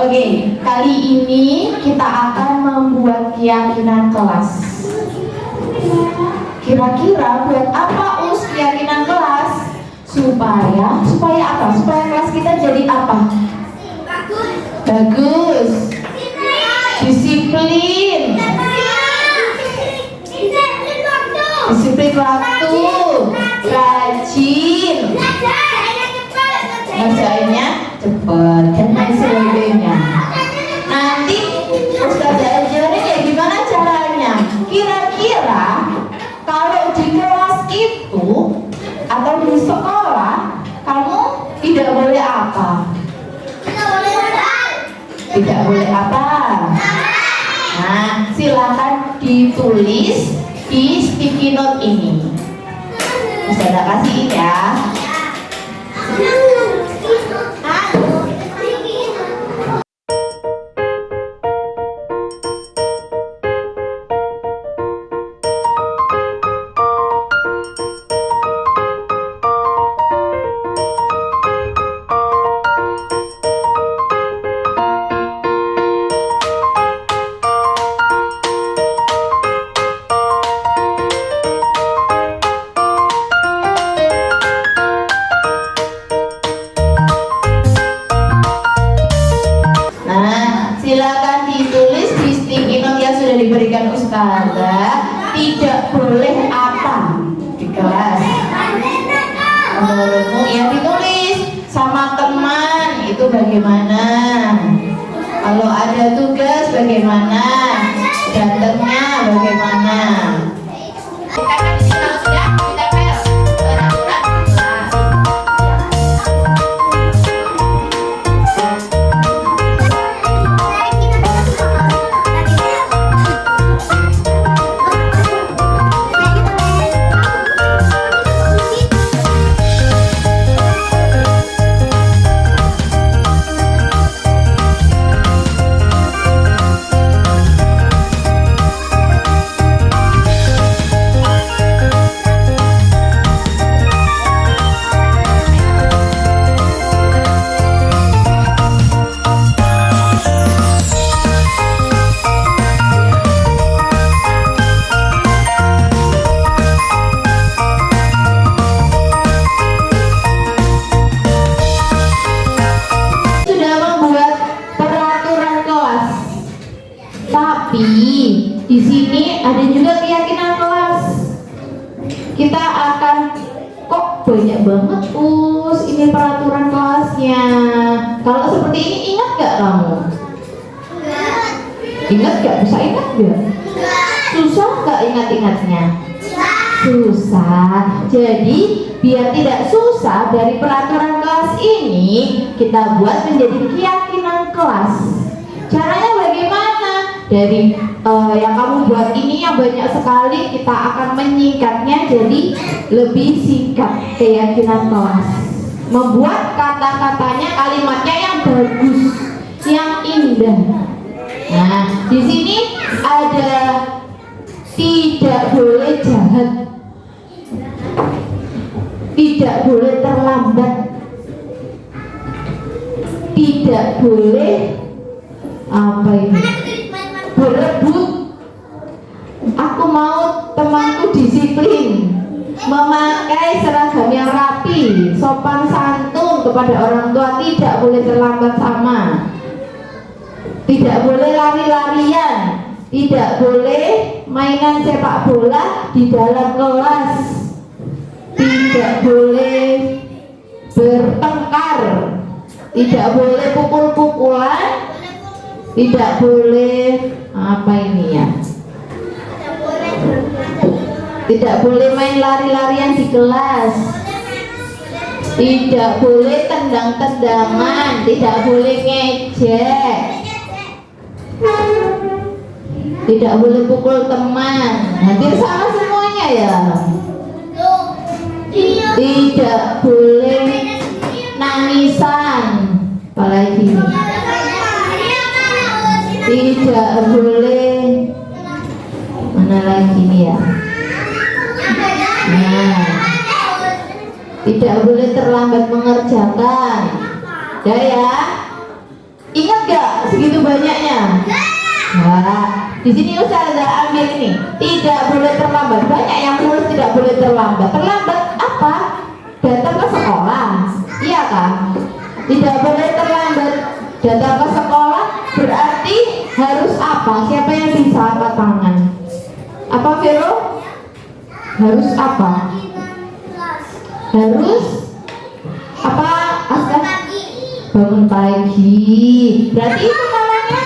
Oke, kali ini kita akan membuat keyakinan kelas. Kira-kira buat apa keyakinan kelas? Supaya apa? Supaya kelas kita jadi apa? Bagus. Disiplin. Disiplin waktu. Rajin. Ngerjainnya cepat. Dan lain sebagainya. Nanti Ustazah ajarin ya gimana caranya. Kira-kira kalau di kelas itu atau di sekolah kamu tidak boleh apa? Tidak boleh apa? Nah, silakan ditulis di sticky note ini. Ustazah kasihin ya. Silakan ditulis di sticky note yang sudah diberikan Ustazah. Tidak boleh apa di kelas? Menurutmu ya ditulis sama teman itu bagaimana? Kalau ada tugas bagaimana? Datangnya bagaimana? Di sini ada juga keyakinan kelas. Kita akan kok banyak banget ini peraturan kelasnya. Kalau seperti ini ingat gak kamu? Ingat gak? Bisa ingat gak? Susah gak ingat-ingatnya? Susah. Jadi biar tidak susah dari peraturan kelas ini kita buat menjadi keyakinan kelas. Caranya bagaimana? Dari yang kamu buat ini yang banyak sekali, kita akan menyingkatnya jadi lebih singkat. Keyakinan kelas, membuat kata-katanya, kalimatnya yang bagus, yang indah. Nah, di sini ada tidak boleh jahat, tidak boleh terlambat, tidak boleh apa ini? Berebut. Aku mau temanku disiplin, memakai seragam yang rapi, sopan santun kepada orang tua, tidak boleh terlambat sama, tidak boleh lari-larian, tidak boleh mainan sepak bola di dalam kelas, tidak boleh bertengkar, tidak boleh pukul-pukulan, tidak boleh apa ini ya? Tidak boleh main lari-larian di kelas. Tidak boleh tendang-tendangan, tidak boleh ngejek. Tidak boleh pukul teman. Hampir sama semuanya ya. Tidak boleh nangisan. Apalagi ini? Tidak boleh mana lagi nih ya? Nah, tidak boleh terlambat mengerjakan. Ya. Ingat gak segitu banyaknya? Nah, di sini Ustazah ambil ini, tidak boleh terlambat. Banyak yang tulis tidak boleh terlambat. Terlambat apa? Datang ke sekolah, iya kan? Tidak boleh terlambat. Datang ke sekolah berarti harus apa? Siapa yang bisa angkat tangan? Apa Vero? Harus apa? Harus apa? Aska? Bangun pagi. Berarti itu namanya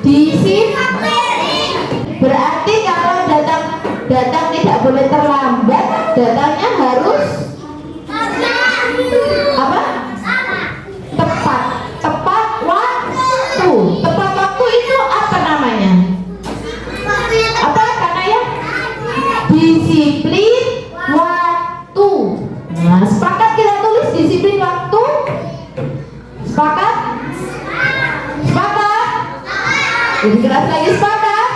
disiplin. Berarti kalau datang tidak boleh terlambat, datangnya harus apa? Tepat waktu. Tepat waktu itu apa namanya? Apa karena ya? Disiplin waktu. Nah, sepakat kita tulis disiplin waktu? Sepakat? Sepakat? Lebih keras lagi, sepakat?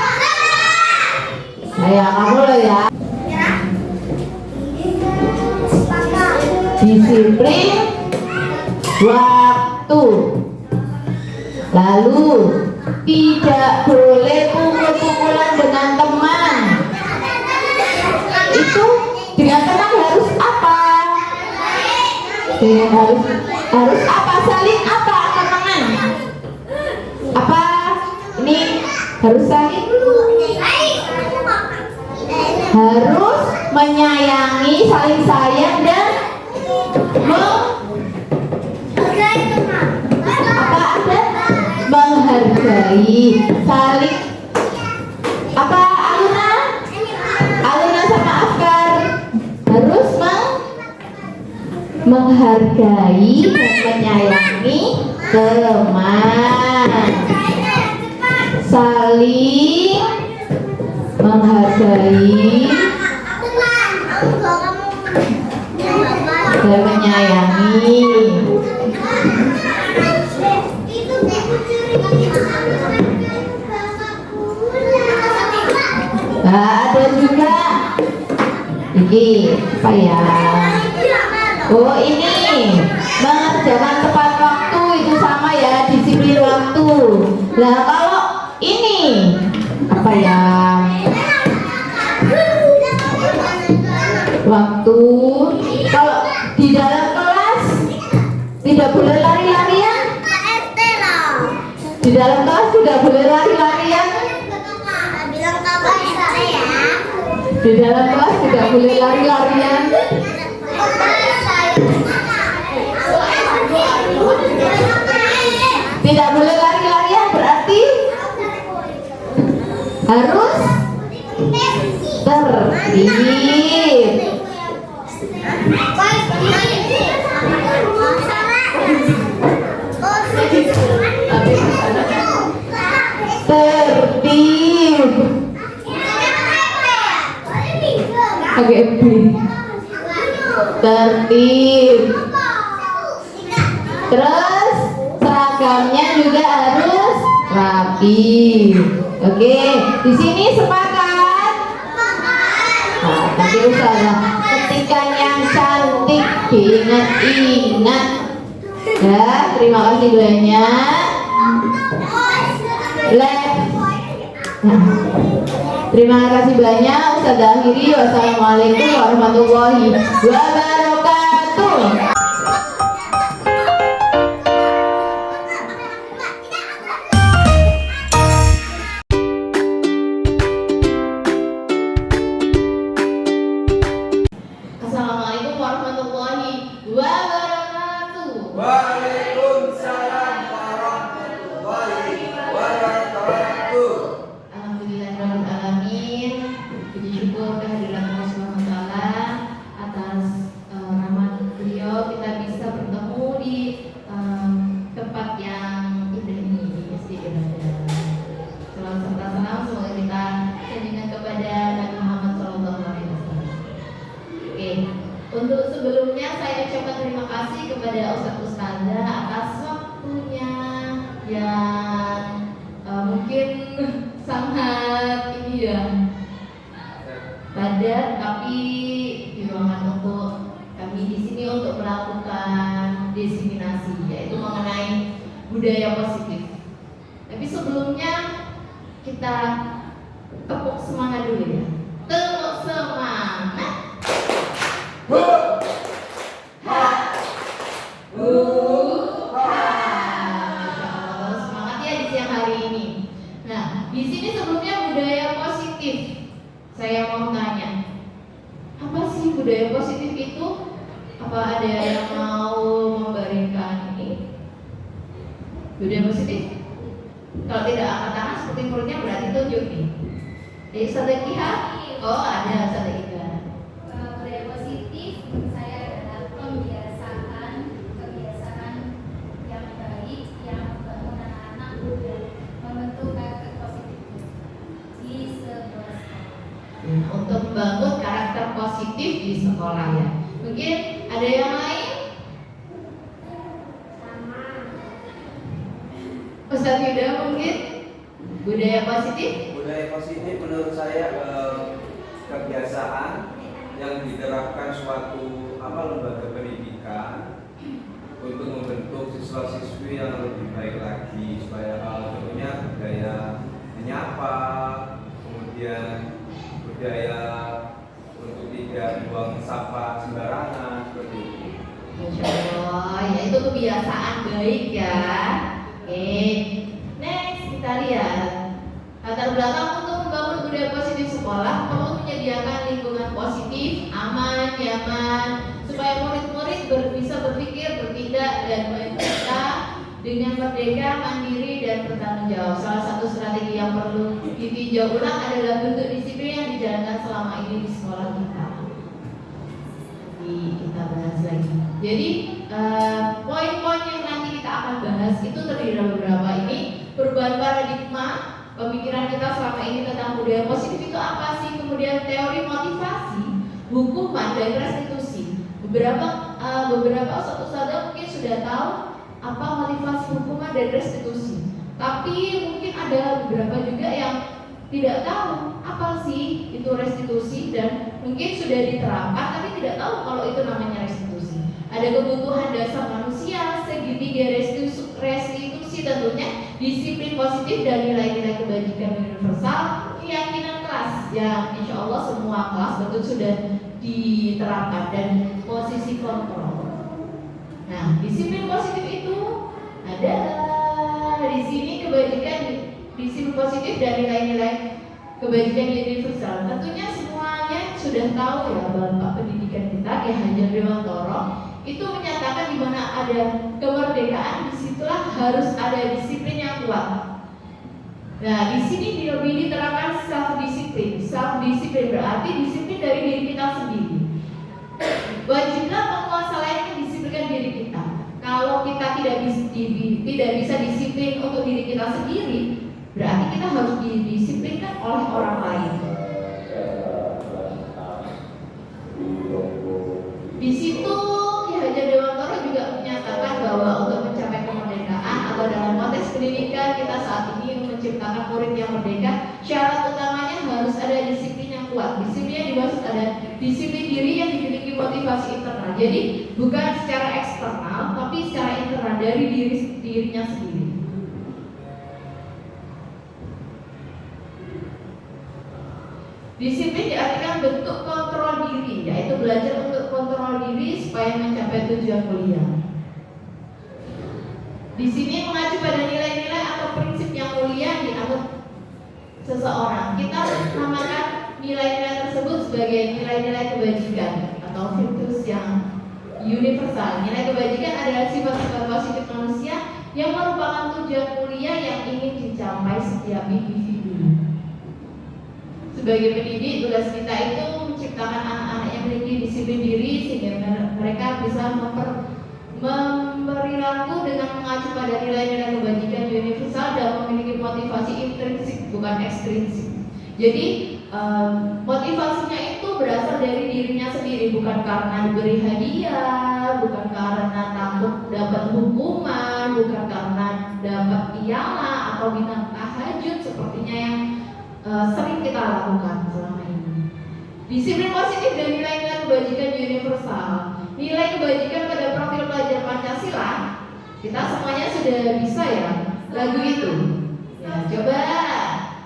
Saya kamu loh ya. Disiplin waktu. Lalu tidak boleh pukul-pukulan dengan teman. Itu dengan teman harus apa? Harus apa? Saling apa angkat tangan? Apa? Ini harus saling. Harus menyayangi, saling sayang dan menghargai, saling apa? Aluna sama Afkar harus menghargai dan menyayangi teman, saling menghargai dan menyayangi. Nah, ada juga ini apa ya? Oh, ini mengerjakan tepat waktu, itu sama ya, disiplin waktu. Nah, kalau ini apa ya? Waktu. Kalau di dalam kelas tidak boleh lari-larian. Di dalam kelas tidak boleh lari-larian. Di dalam kelas tidak boleh lari-larian. Tidak boleh lari-larian berarti harus tertib. Tertib. Oke, tertib. Terus seragamnya juga harus rapi. Oke, di sini sepakat. Nah, tadi usaha ketikan yang cantik diingat-ingat. Ya, terima kasih banyak. Terima kasih banyak. Ustazah akhiri. Wassalamualaikum warahmatullahi wabarakatuh. Assalamualaikum warahmatullahi wabarakatuh. Waalaikumsalam warahmatullahi wabarakatuh. Alhamdulillahirrahmanirrahim. Puji syukur kehadiran Allah SWT atas rahmat beliau kita bisa bertemu di tempat yang indah ini di Masjid Ibadah. Salam serta salam semoga kita sanjungan kepada Nabi Muhammad SAW. Oke, untuk sebelumnya saya ucapkan terima kasih kepada Ustazah atas waktunya yang mungkin sangat ini ya padat, tapi di ruangan untuk Kami di sini untuk melakukan diseminasi, yaitu mengenai budaya positif. Tapi sebelumnya kita tepuk semangat dulu ya. Tepuk semangat. Semangat ya di siang hari ini. Nah, di sini sebelumnya budaya positif. Saya mau tanya, apa sih budaya positif itu? Apa ada yang mau memberikan ini? Budaya positif? Kalau tidak angkat tangan seperti muridnya berarti tunjuk nih. Ustaz Iha? Oh, ada Ustaz Iha. Budaya positif menurut saya adalah kebiasaan yang baik yang membangun anak-anak membentuk karakter positif di sebuah sekolah. Untuk membangun karakter positif di sekolah ya. Mungkin ada yang lain? Sama. Ustaz Yuda mungkin? Budaya positif? Budaya positif menurut saya kebiasaan yang diterapkan suatu lembaga pendidikan untuk membentuk siswa-siswi yang lebih baik lagi, supaya tentunya budaya menyapa, kemudian budaya untuk tidak buang sampah sembarangan seperti itu. Masya Allah, ya itu kebiasaan baik ya. Oke, next kita lihat latar belakang untuk membangun budaya positif sekolah. Perlu menyediakan lingkungan positif, aman, nyaman, supaya murid-murid bisa berpikir, bertindak, dan bekerja dengan merdeka, mandiri, dan bertanggung jawab. Salah satu strategi yang perlu ditinjau ulang adalah bentuk disiplin yang dijalankan selama ini di sekolah kita. Nanti kita bahas lagi. Jadi poin-poin yang nanti kita akan bahas itu terdiri dari beberapa ini. Perubahan paradigma pemikiran kita selama ini tentang budaya positif itu apa sih? Kemudian teori motivasi, hukuman, dan restitusi. Beberapa ustadz mungkin sudah tahu apa motivasi, hukuman, dan restitusi. Tapi mungkin ada beberapa juga yang tidak tahu apa sih itu restitusi, dan mungkin sudah diterapkan tapi tidak tahu kalau itu namanya restitusi. Ada kebutuhan dasar manusia, segitiga restitusi tentunya, disiplin positif dan nilai-nilai kebajikan universal, keyakinan kelas yang insya Allah semua kelas betul sudah diterapkan, dan posisi kontrol. Nah, disiplin positif itu ada di sini kebajikan, disiplin positif dan nilai-nilai kebajikan universal. Tentunya semuanya sudah tahu ya, Bapak pendidikan kita Ki Hajar Dewantoro itu menyatakan di mana ada kemerdekaan, disitulah harus ada disiplin yang kuat. Nah, di sini lebih diterapkan self disiplin. Self disiplin berarti disiplin dari diri kita sendiri. Wajiblah penguasa lain mendisiplinkan diri kita. Kalau kita tidak bisa disiplin untuk diri kita sendiri, berarti kita harus didisiplinkan oleh orang lain. Di situ Ki Hajar Dewantoro juga menyatakan bahwa untuk mencapai kemerdekaan atau dalam konteks pendidikan kita saat ini menciptakan murid yang merdeka, syarat utamanya harus ada disiplin yang kuat. Disiplin yang dimaksud ada disiplin diri yang dimiliki motivasi internal. Jadi bukan secara eksternal, tapi secara internal dari dirinya sendiri. Disiplin diartikan bentuk kontrol diri, yaitu belajar untuk kontrol diri supaya mencapai tujuan kuliah. Di sini mengacu pada nilai-nilai atau prinsip yang mulia dianut seseorang. Kita menamakan nilai-nilai tersebut sebagai nilai-nilai kebajikan atau virtus yang universal. Nilai kebajikan adalah sifat-sifat positif manusia yang merupakan tujuan mulia yang ingin dicapai setiap individu. Sebagai pendidik, tugas kita itu menciptakan anak-anak yang memiliki disiplin diri sehingga mereka bisa memberilaku dengan mengacu pada nilai-nilai kebajikan universal dan memiliki motivasi intrinsik bukan ekstrinsik. Jadi motivasinya itu berasal dari dirinya sendiri, bukan karena diberi hadiah, bukan karena takut dapat hukuman, bukan karena dapat piala atau bintang tahajud sepertinya yang sering kita lakukan selama ini. Disiplin positif dan nilai-nilai kebajikan universal nilai kebajikan pada profil pelajar Pancasila, kita semuanya sudah bisa ya lagu itu. Ya, coba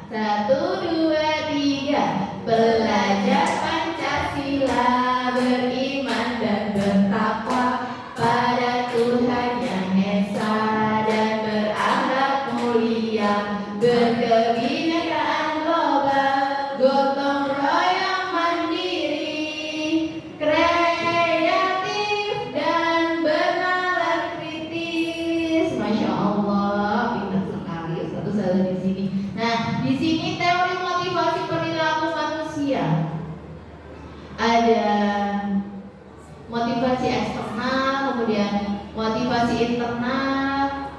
1, 2, 3. Belajar Pancasila, beriman dan bertakwa pada Tuhan yang Esa dan berakhlak mulia, berkebinekaan global, gotong royong mandiri, kreatif dan bernalar kritis. Masya Allah, pintar sekali satu-satu di sini. Nah, di sini teori motivasi perilaku manusia. Ada motivasi eksternal, kemudian motivasi internal.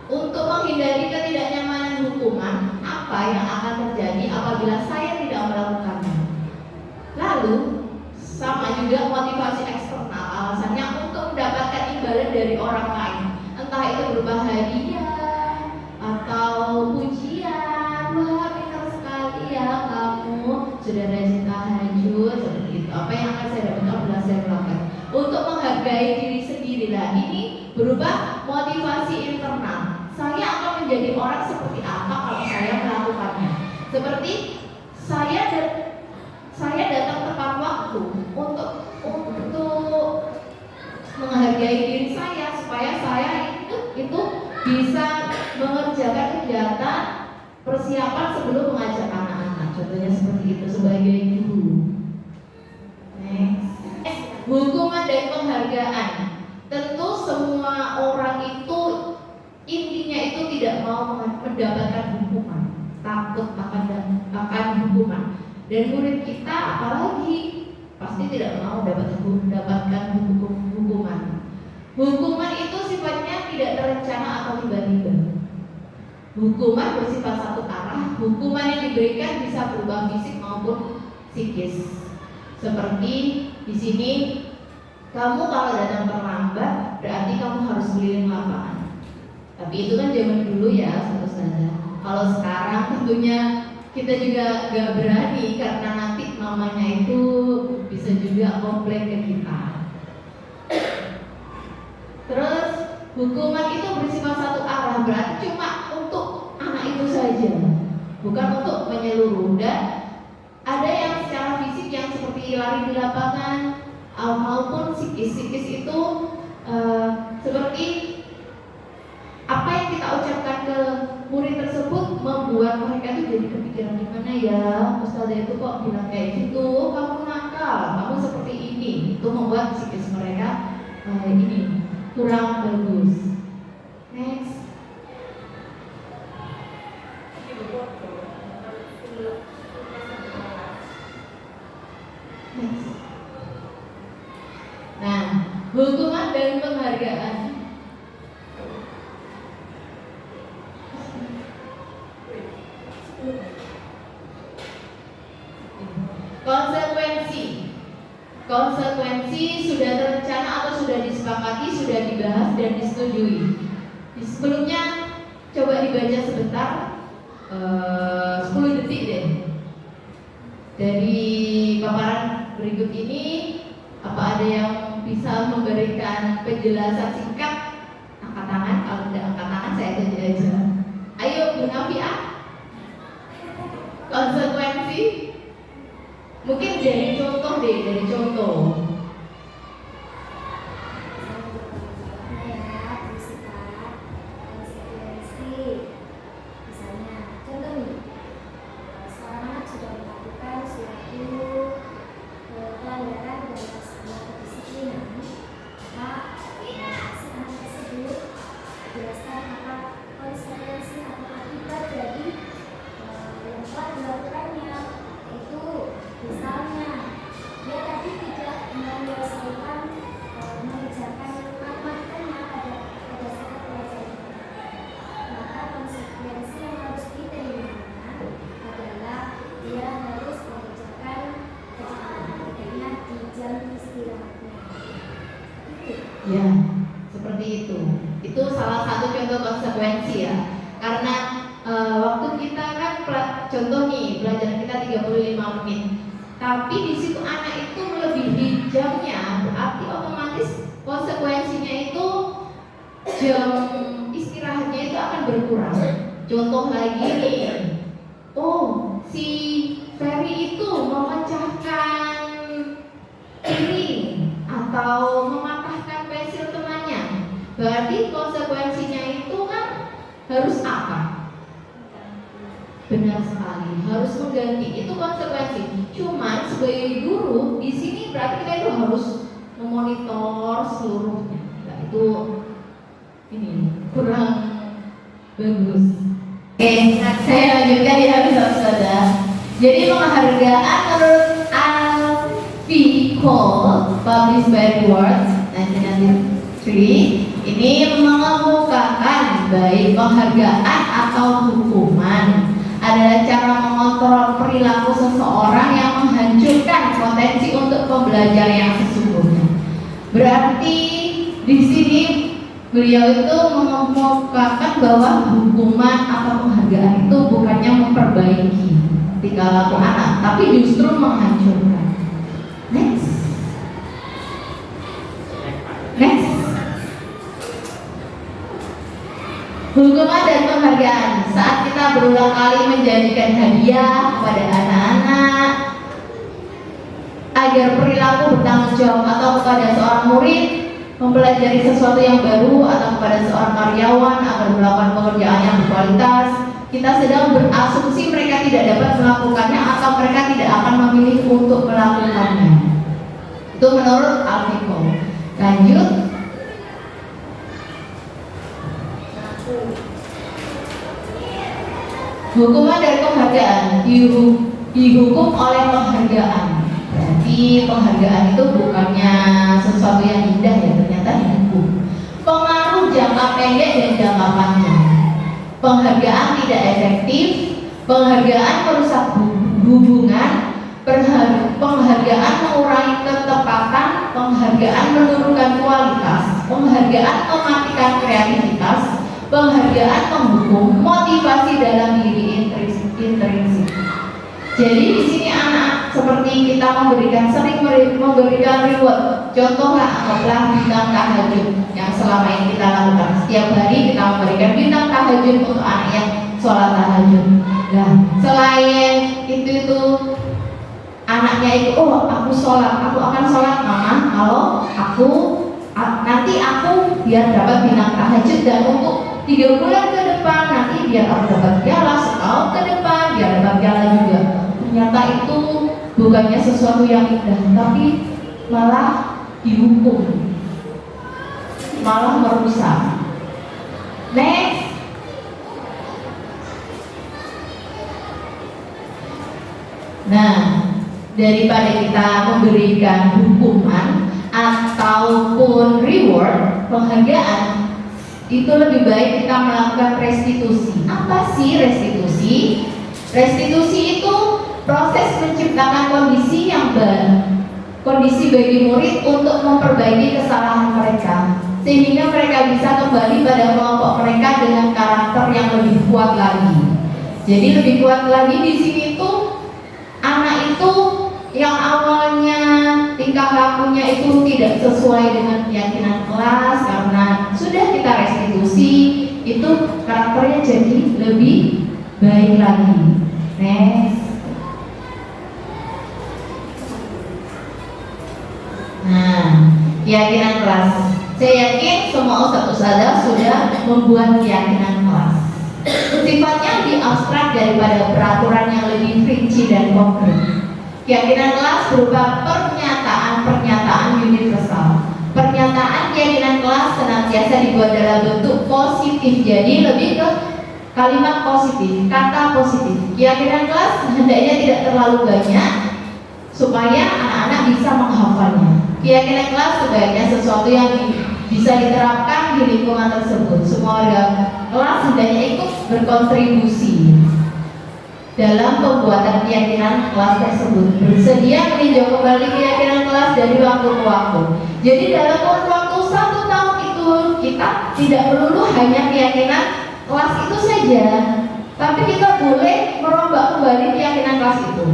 Untuk menghindari ketidaknyamanan hukuman, apa yang akan terjadi apabila saya tidak melakukannya? Lalu, sama juga motivasi eksternal, alasannya untuk mendapatkan imbalan dari orang lain, entah itu berupa hadiah atau pujian. Wah, pintar sekali ya kamu, sudah rajin tahajud, seperti itu. Apa yang akan saya dapatkan apabila saya melakukan? Untuk menghargai diri sendiri. Nah, ini berupa motivasi internal. Saya akan menjadi orang seperti apa kalau saya melakukannya? Seperti saya datang tepat waktu untuk menghargai diri saya, supaya saya itu bisa mengerjakan kegiatan persiapan sebelum mengajak anak-anak. Contohnya seperti itu sebagai guru. Next. Hukuman dan penghargaan. Tentu semua orang itu intinya itu tidak mau mendapatkan hukuman, takut akan hukuman. Dan murid kita apalagi pasti tidak mau mendapatkan hukuman. Hukuman itu sifatnya tidak terencana atau tiba-tiba. Hukuman bersifat satu arah. Hukuman yang diberikan bisa berupa fisik maupun psikis. Seperti di sini, kamu kalau datang terlambat berarti kamu harus keliling lapangan. Tapi itu kan zaman dulu ya, saudara. Kalau sekarang tentunya kita juga gak berani, karena nanti mamanya itu bisa juga komplain ke kita. Terus hukuman itu bersifat satu arah, berarti cuma untuk anak itu saja, bukan untuk menyeluruh. Dan ada yang secara fisik yang seperti lari di lapangan, maupun psikis itu seperti apa yang kita ucapkan ke murid tersebut membuat mereka itu jadi kepikiran, gimana ya ustazah itu kok bilang kayak gitu, kamu nakal, kamu seperti ini. Itu membuat psikis mereka ini kurang bagus. Next. Next. Nah, hukuman dan penghargaan. Konsekuensi sudah terencana atau sudah disepakati, sudah dibahas dan disetujui. Sebelumnya coba dibaca sebentar, 10 detik deh. Dari paparan berikut ini, apa ada yang bisa memberikan penjelasan singkat? Angkat tangan, kalau tidak angkat tangan saya tanya aja. Ayo Bu Nafia. Konsekuensi mungkin dari contoh deh, dari contoh. Ya, seperti itu. Itu salah satu contoh konsekuensi ya. Karena waktu kita kan contoh nih, pelajaran kita 35 menit. Tapi di situ anak itu melebihi jamnya, berarti otomatis konsekuensinya itu jam istirahatnya itu akan berkurang. Contoh lagi nih, oh si Ferry itu memecahkan piring atau mematahkan pensil temannya, berarti konsekuensinya itu kan harus apa? Benar sekali, harus mengganti, itu konsekuensi. Cuman sebagai guru di sini berarti kita itu harus memonitor seluruhnya. Nah, itu ini kurang bagus. Oke, saya lanjutkan ya saudara. Jadi penghargaan menurut Alfie Cole, published by Words 1993, ini mengemukakan baik penghargaan atau hukuman adalah cara mengontrol perilaku seseorang yang menghancurkan potensi untuk pembelajaran yang sesungguhnya. Berarti di sini beliau itu mengemukakan bahwa hukuman atau penghargaan itu bukannya memperbaiki tingkah laku anak, tapi justru menghancurkan. Next. Hukuman dan penghargaan saat kita berulang kali menjanjikan hadiah kepada anak-anak agar perilaku bertanggung jawab, atau kepada seorang murid mempelajari sesuatu yang baru, atau kepada seorang karyawan agar melakukan pekerjaan yang berkualitas, kita sedang berasumsi mereka tidak dapat melakukannya atau mereka tidak akan memilih untuk melakukannya. Itu menurut Alfie Cole. Lanjut. Hukuman dan penghargaan dihukum oleh penghargaan. Berarti penghargaan itu bukannya sesuatu yang indah ya, ternyata dihukum. Pengaruh jangka pendek dan jangka panjang. Penghargaan tidak efektif, penghargaan merusak hubungan, penghargaan mengurangi ketepatan, penghargaan menurunkan kualitas, penghargaan mematikan kreativitas, penghargaan menghukum motivasi dalam diri intrinsik. Jadi di sini anak seperti kita sering memberikan reward. Contohlah anggaplah bintang tahajud yang selama ini kita lakukan. Setiap hari kita memberikan bintang tahajud untuk anak yang sholat tahajud. Nah, selain itu anaknya itu, oh aku sholat, aku akan sholat mama. Kalau nanti aku biar dapat bintang tahajud, dan untuk 3 bulan ke depan nanti biar aku dapat piala, setahun ke depan biar dapat piala juga. Ternyata itu bukannya sesuatu yang indah, tapi malah dihukum, malah merusak. Next. Nah, daripada kita memberikan hukuman ataupun reward, penghargaan, itu lebih baik kita melakukan restitusi. Apa sih restitusi? Restitusi itu proses menciptakan kondisi yang baru, kondisi bagi murid untuk memperbaiki kesalahan mereka, sehingga mereka bisa kembali pada kelompok mereka dengan karakter yang lebih kuat lagi. Jadi lebih kuat lagi di sini tuh anak itu yang awalnya tingkah lakunya itu tidak sesuai dengan keyakinan kelas, karena sudah kita restitusi, itu karakternya jadi lebih baik lagi. Next. Nah, keyakinan kelas. Saya yakin semua ustadz-ustadzah sudah membuat keyakinan kelas. Sifatnya lebih abstrak daripada peraturan yang lebih rinci dan konkret. Keyakinan kelas berupa pernyataan-pernyataan universal. Pernyataan keyakinan kelas senantiasa dibuat dalam bentuk positif, jadi lebih ke kalimat positif, kata positif. Keyakinan kelas hendaknya tidak terlalu banyak supaya anak-anak bisa menghafalnya. Keyakinan kelas sebaiknya sesuatu yang bisa diterapkan di lingkungan tersebut. Semua warga kelas hendaknya ikut berkontribusi dalam pembuatan keyakinan kelas tersebut. Bersedia meninjau kembali keyakinan kelas dari waktu ke waktu. Jadi dalam kurun waktu 1 tahun itu kita tidak melulu hanya keyakinan kelas itu saja, tapi kita boleh merombak kembali keyakinan kelas itu.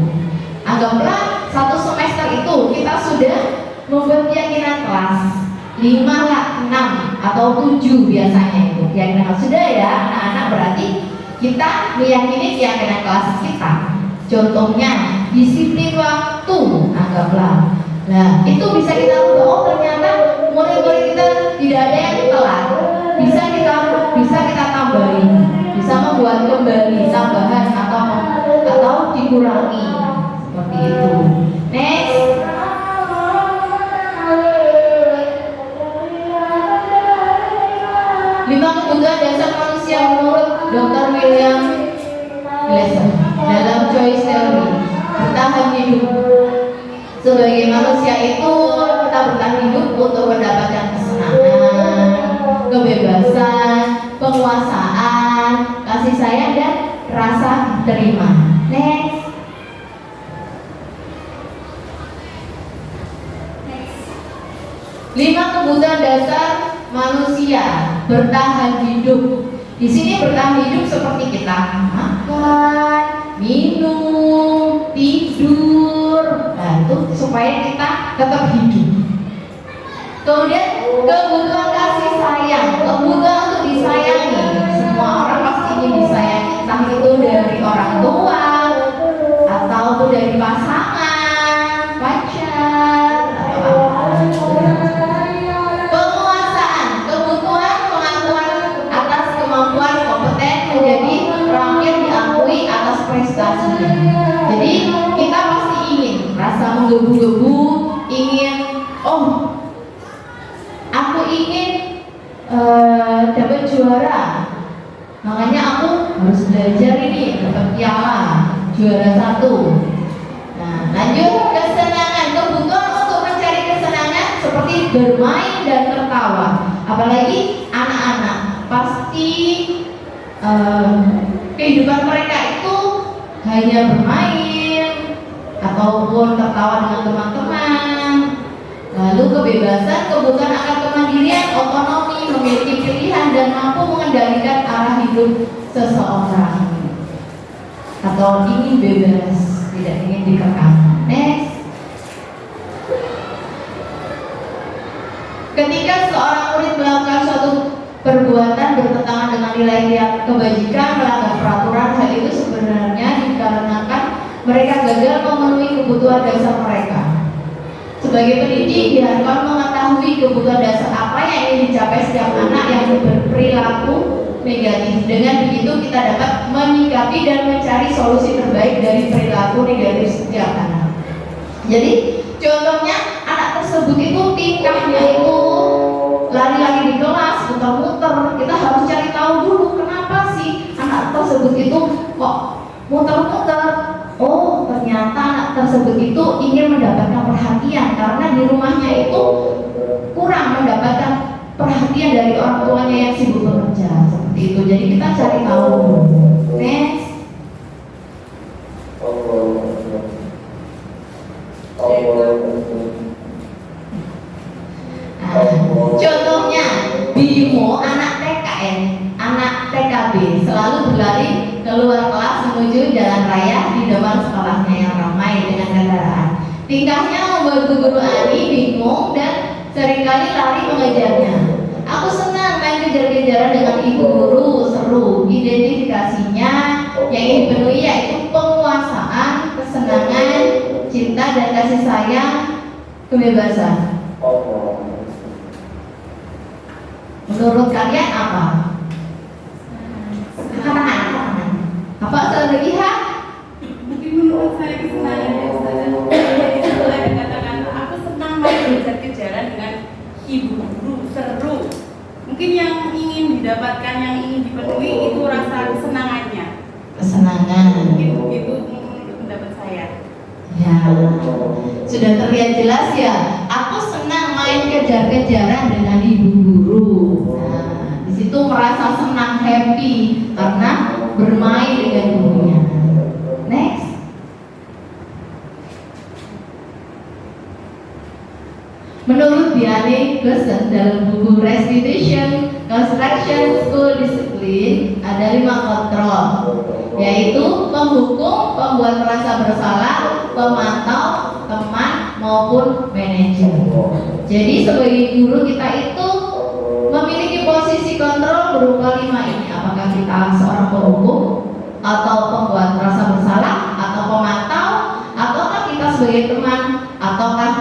Anggaplah 1 semester itu kita sudah membuat keyakinan kelas 5 lah, 6 atau 7 biasanya itu keyakinan kelas. Sudah ya anak-anak, berarti kita meyakini keyakinan kelas kita. Contohnya disiplin waktu, anggaplah. Nah itu bisa kita ubah. Oh ternyata murid-murid kita tidak ada yang telat. Bisa kita tambahin, bisa membuat kembali tambahan atau dikurangi seperti itu. Next. Lima kebutuhan dasar manusia menurut Dr. William Glasser dalam Choice Theory. Bertahan hidup. Sebagai manusia itu kita bertahan hidup untuk mendapatkan kesenangan, kebebasan, penguasaan, kasih sayang dan rasa terima. Next. Lima kebutuhan dasar manusia bertahan hidup. Di sini bertahan hidup seperti kita makan, minum, tidur. Nah, itu supaya kita tetap hidup. Kemudian kebutuhan kasih sayang, kebutuhan untuk disayangi. Semua orang pasti ingin disayangi, entah itu dari orang tua ataupun dari pasangan, pacar, atau apa. Penguasaan, kebutuhan pengakuan atas kemampuan kompeten menjadi orang yang diakui atas prestasinya. Jadi kita pasti ingin rasa menggebu-gebu, ingin aku ingin dapat juara, makanya aku harus belajar ini dapat piala juara 1. Nah lanjut, kesenangan, kebutuhan untuk mencari kesenangan seperti bermain dan tertawa. Apalagi anak-anak pasti kehidupan mereka itu hanya bermain ataupun tertawa dengan teman-teman. Lalu kebebasan, kebutuhan akan kemandirian, otonomi, memiliki pilihan dan mampu mengendalikan arah hidup seseorang, atau ingin bebas, tidak ingin dikekang. Next. Ketika seorang murid melakukan suatu perbuatan bertentangan dengan nilai kebajikan, melanggar peraturan, hal itu sebenarnya dikarenakan mereka gagal memenuhi kebutuhan dasar mereka. Sebagai pendidik diharapkan mengetahui kebutuhan dasar apa yang ingin dicapai setiap anak yang berperilaku negatif. Dengan begitu kita dapat menyikapi dan mencari solusi terbaik dari perilaku negatif setiap anak. Jadi contohnya anak tersebut itu tingkahnya itu lari-lari di kelas, muter-muter. Kita harus cari tahu dulu kenapa sih anak tersebut itu kok muter-muter. Oh ternyata anak tersebut itu ingin mendapatkan perhatian karena di rumahnya itu kurang mendapatkan perhatian dari orang tuanya yang sibuk bekerja, seperti itu. Jadi kita cari tahu. Next. Contohnya Bimo, anak TKN, anak TKB selalu berlari keluar kelas menuju jalan raya di depan sekolahnya yang ramai dengan kendaraan. Tingkahnya membuat guru Ani bingung dan seringkali lari mengejarnya. Aku senang main kejar-kejaran dengan ibu guru, seru. Identifikasinya yang ingin dipenuhi yaitu penguasaan, kesenangan, cinta dan kasih sayang, kebebasan. Menurut kalian apa? Kesenangan. Apa saudara lihat? Mungkin menurut saya kesenangan jadi setelah dikatakan aku senang main kejar-kejaran dengan ibu guru, seru. Mungkin yang ingin didapatkan, yang ingin dipenuhi itu rasa kesenangannya. Kesenangan. Mungkin begitu menurut pendapat saya. Ya, sudah terlihat jelas ya. Aku senang main kejar-kejaran dengan ibu guru. Nah, di situ merasa senang, happy karena bermain dengan gurunya. Next. Menurut Diane Gleason dalam buku Restitution, Construction, School Discipline ada 5 kontrol, yaitu penghukum, pembuat merasa bersalah, pemantau, teman maupun manajer. Jadi sebagai guru kita itu memiliki posisi kontrol berupa 5 ini. Apakah kita seorang penghukum, atau pembuat rasa bersalah, atau pemantau, ataukah kita sebagai teman, ataukah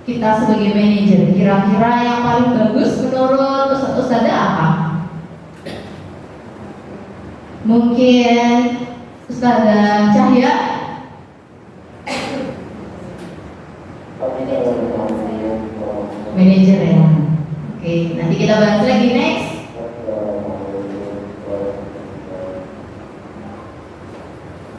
kita sebagai manajer? Kira-kira yang paling bagus menurut Ustazah apa? Mungkin Ustazah Cahya? Manajer ya. Oke, nanti kita bahas lagi next.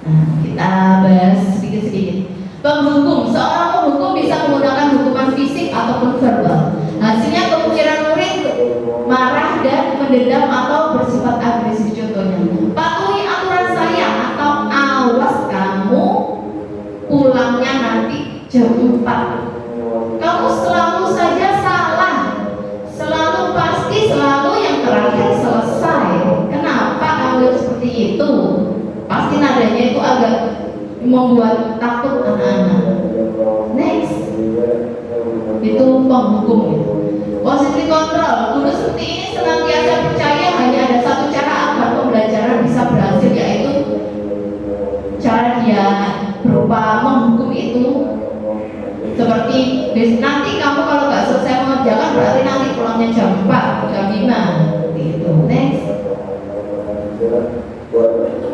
Nah, kita bahas sedikit-sedikit. Penghukum, seorang penghukum bisa menggunakan hukuman fisik ataupun verbal. Hasilnya kemungkinan murid marah dan mendendam atau bersifat agresif. Contohnya, patuhi aturan saya atau awas kamu pulangnya nanti jam 4. Kamu selalu saja salah, selalu pasti, selalu yang terakhir selesai. Kenapa kamu seperti itu? Pasti nadanya itu agak membuat takut anak-anak. Next, itu penghukum. Positive control, guru seperti ini senantiasa percaya hanya ada satu cara agar pembelajaran bisa berhasil, yaitu cara dia berupa menghukum itu. Seperti nanti kamu kalau nggak selesai mengerjakan berarti nanti pulangnya jam 4, jam 5 gitu. Next,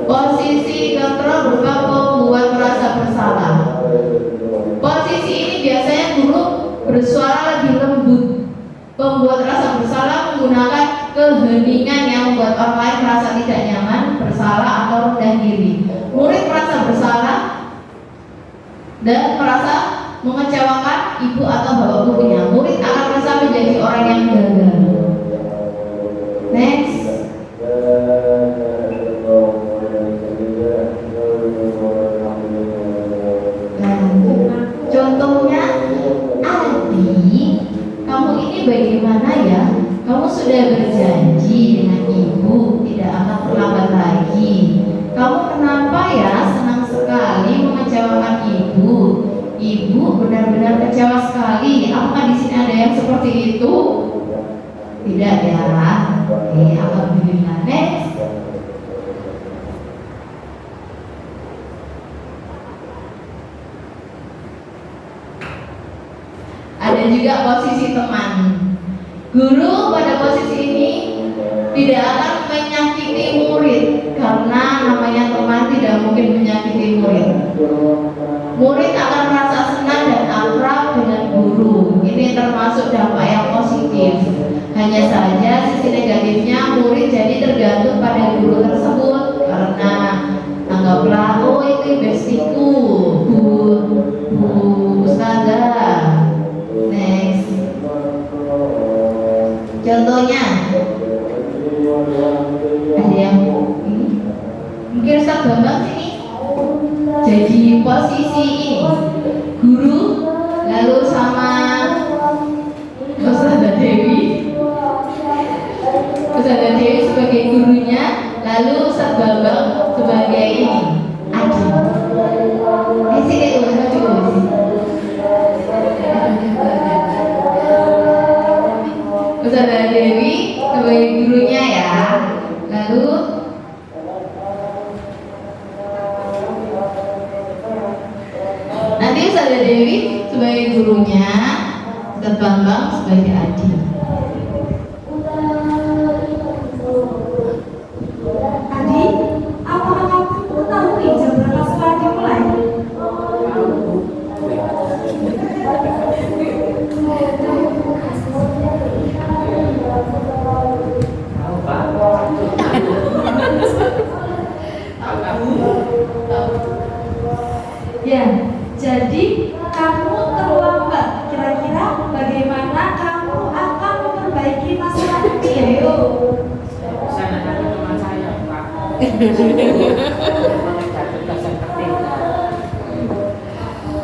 posisi kontrol berupa pembuat merasa bersalah. Posisi ini biasanya guru bersuara lebih lembut. Pembuat rasa bersalah menggunakan keheningan yang membuat orang lain merasa tidak nyaman, bersalah atau rendah diri. Murid merasa bersalah dan merasa mengecewakan ibu atau bapak gurunya. Murid akan merasa menjadi orang yang gagal. Next, contohnya, Adi, kamu ini bagaimana ya? Kamu sudah berjanji dengan ibu tidak akan terlambat lagi. Kamu kenapa ya senang sekali mengecewakan ibu? Ibu benar-benar kecewa sekali. Apakah di sini ada yang seperti itu? Tidak ya. Oke, alhamdulillah. Next. Ada juga posisi teman. Guru pada posisi ini tidak akan menyakiti murid, karena namanya teman tidak mungkin menyakiti murid. Murid akan merasa senang dan akrab dengan guru. Ini termasuk dampak yang positif. Hanya saja sisi negatifnya, murid jadi tergantung pada guru tersebut, karena anggaplah, oh itu bestiku, bu Ustazah. Next, contohnya ada yang ini, mungkin Ustaz Bambang sini jadi posisi ini, guru lalu sama Ustazah Dewi sebagai gurunya, lalu Ustaz Bambang sebagai ini Adi. Sini tuh maju. Ustazah Dewi sebagai gurunya ya, lalu nanti Ustazah Dewi sebagai gurunya, Ustaz Bambang sebagai Adi. Adi, apakah kamu mengetahui jam berapa sekolah dimulai? Ya, jadi kamu terlambat. Kira-kira bagaimana kamu akan memperbaiki masalah ini? Ayo. Saya nanti teman saya, Pak.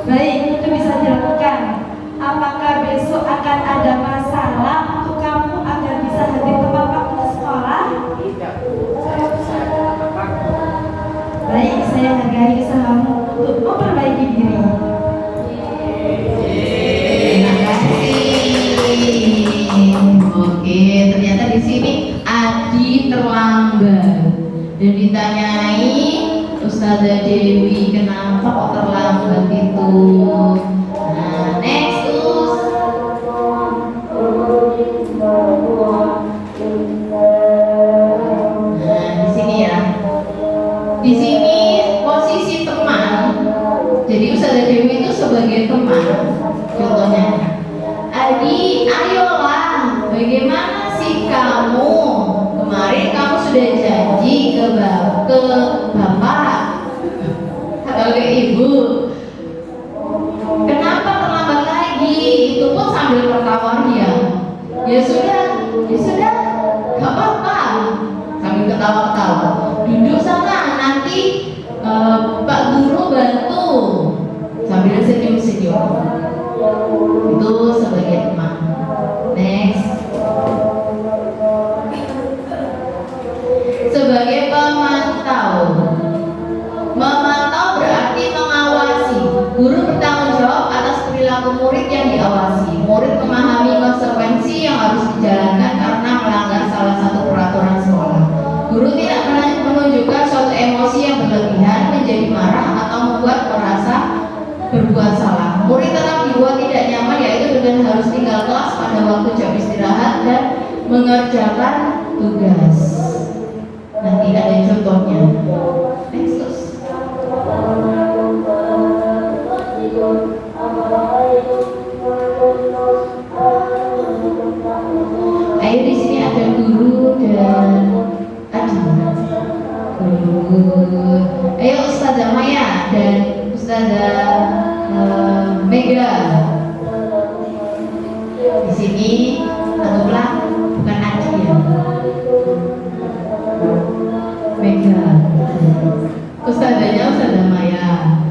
Baik, itu bisa dilakukan. Apakah besok akan ada masalah untuk kamu agar bisa hadir tepat waktu ke sekolah? Tidak, Bu. Saya bisa tepat waktu. Baik, saya hargai usahamu untuk memperbaiki diri. Terima kasih. ditanyai Ustazah Dewi kenapa kok terlambat itu. Nah, next Us. Nah, di sini ya. Di sini posisi teman. Jadi Ustazah Dewi itu sebagai teman. Contohnya, Adi, ayolah, bagaimana sih kamu? Kemarin kamu sudah janji ke bapak atau ke ibu. Kenapa terlambat lagi? Itu pun sambil tertawa dia. Ya sudah, gak apa-apa. Sambil ketawa-ketawa. Duduk sana, nanti Pak Guru bantu. Sambil senyum-senyum. Itu sebagai teman. Next. Sebagai pemantau. Memantau berarti mengawasi. Guru bertanggung jawab atas perilaku murid yang diawasi. Murid memahami konsekuensi yang harus dijalankan karena melanggar salah satu peraturan sekolah. Guru tidak menunjukkan suatu emosi yang berlebihan, menjadi marah atau membuat merasa berbuat salah. Murid tetap dibuat tidak nyaman, yaitu dengan harus tinggal kelas pada waktu jam istirahat dan mengerjakan tugas. Nanti ada contohnya. Next terus. Ayo di sini ada guru dan Adi. Ayo Ustazah Maya dan Ustazah Mega. Di sini anggaplah bukan Adi ya. Mega. Ustazahnya Ustazah Maya.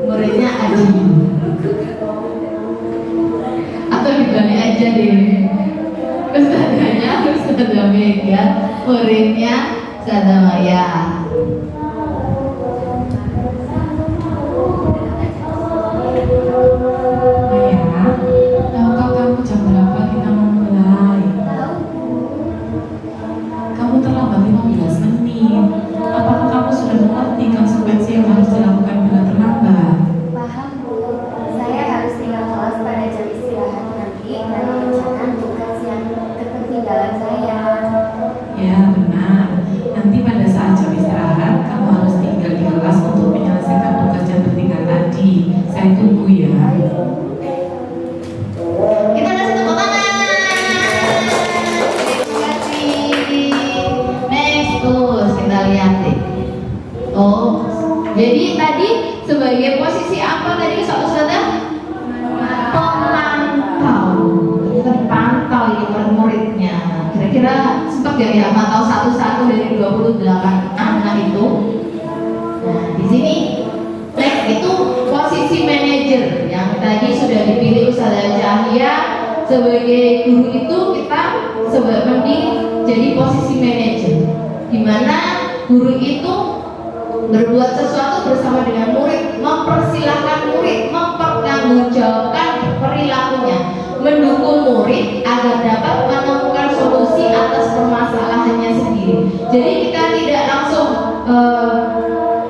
Muridnya Adi. Atau dibalik aja deh. Ustazahnya Ustazah Mega, muridnya Ustazah Maya. Tahukah kamu jam berapa kita mau mulai? Kamu terlambat 15 menit. Apakah kamu sudah mengerti konsekuensi yang harus dilakukan bila terlambat? Paham Bu, saya harus tinggal kelas pada jam istirahat nanti dan mengerjakan tugas yang ketertinggalan saya. Ya, benar. Nanti pada saat jam istirahat, kamu harus tinggal di kelas untuk menyelesaikan tugas yang tertinggal tadi. Saya tunggu ya. Kita kasih tepuk tangan. Terima kasih. Next terus kita lihat deh. Oh, jadi tadi sebagai posisi apa tadi Ustazah? Pemantau. Kita dipantau ini murid-muridnya. Kira-kira sempat gak ya mantau satu-satu dari 28 anak itu? Nah, di sini next itu posisi manajer yang tadi sudah dipilih Ustazah Cahya sebagai guru. Itu kita mending jadi posisi manajer, di mana guru itu berbuat sesuatu bersama dengan murid, mempersilahkan murid, mempertanggungjawabkan perilakunya, mendukung murid agar dapat menemukan solusi atas permasalahannya sendiri. Jadi kita tidak langsung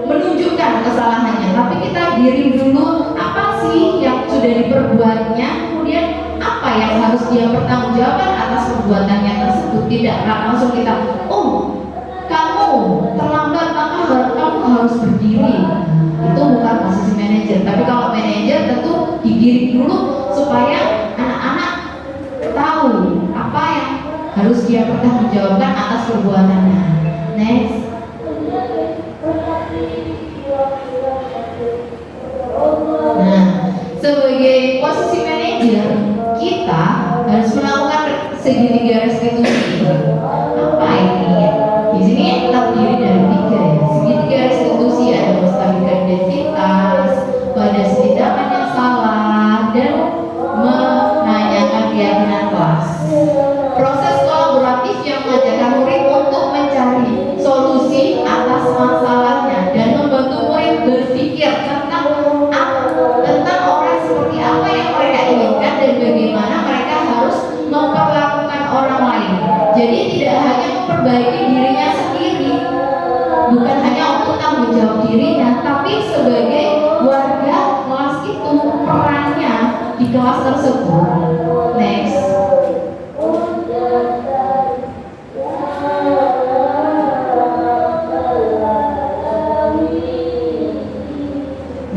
menunjukkan kesalahannya, tapi kita diri dulu apa sih yang sudah diperbuatnya, kemudian apa yang harus dia pertanggungjawabkan atas perbuatannya tersebut. Tidak langsung kita, oh kamu terlambat maka kamu harus berdiri. Itu bukan posisi manajer. Tapi kalau manajer tentu digiring dulu supaya anak-anak tahu apa yang harus dia pertanggungjawabkan atas perbuatannya. Next. Nah, sebagai posisi manajer kita harus melakukan segitiga restitusi. Apa ini? Di sini terdiri dari 3 ya. Segitiga restitusi ada menstabilkan identitas, pada tindakan yang salah, dan menanyakan keyakinan kelas. Proses kolaboratif yang mengajarkan murid untuk mencari solusi atas masalahnya dan membantu murid berpikir tentang orang seperti apa yang mereka inginkan dan bagaimana mereka harus memperlakukan orang lain. Jadi tidak hanya memperbaiki dirinya sendiri, bukan kelas tersebut. Next.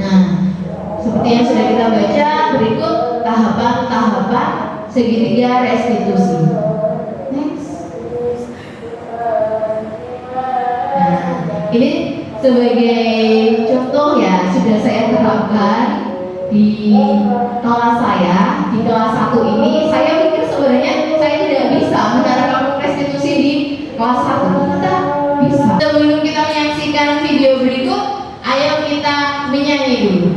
Nah, seperti yang sudah kita baca, berikut tahapan-tahapan segitiga restitusi. Next. Nah, ini sebagai contoh ya, sudah saya terapkan di kelas saya. Di kelas 1 ini saya pikir sebenarnya saya tidak bisa menerapkan restitusi di kelas 1. Ternyata bisa. Sebelum kita menyaksikan video berikut, ayo kita menyanyi dulu.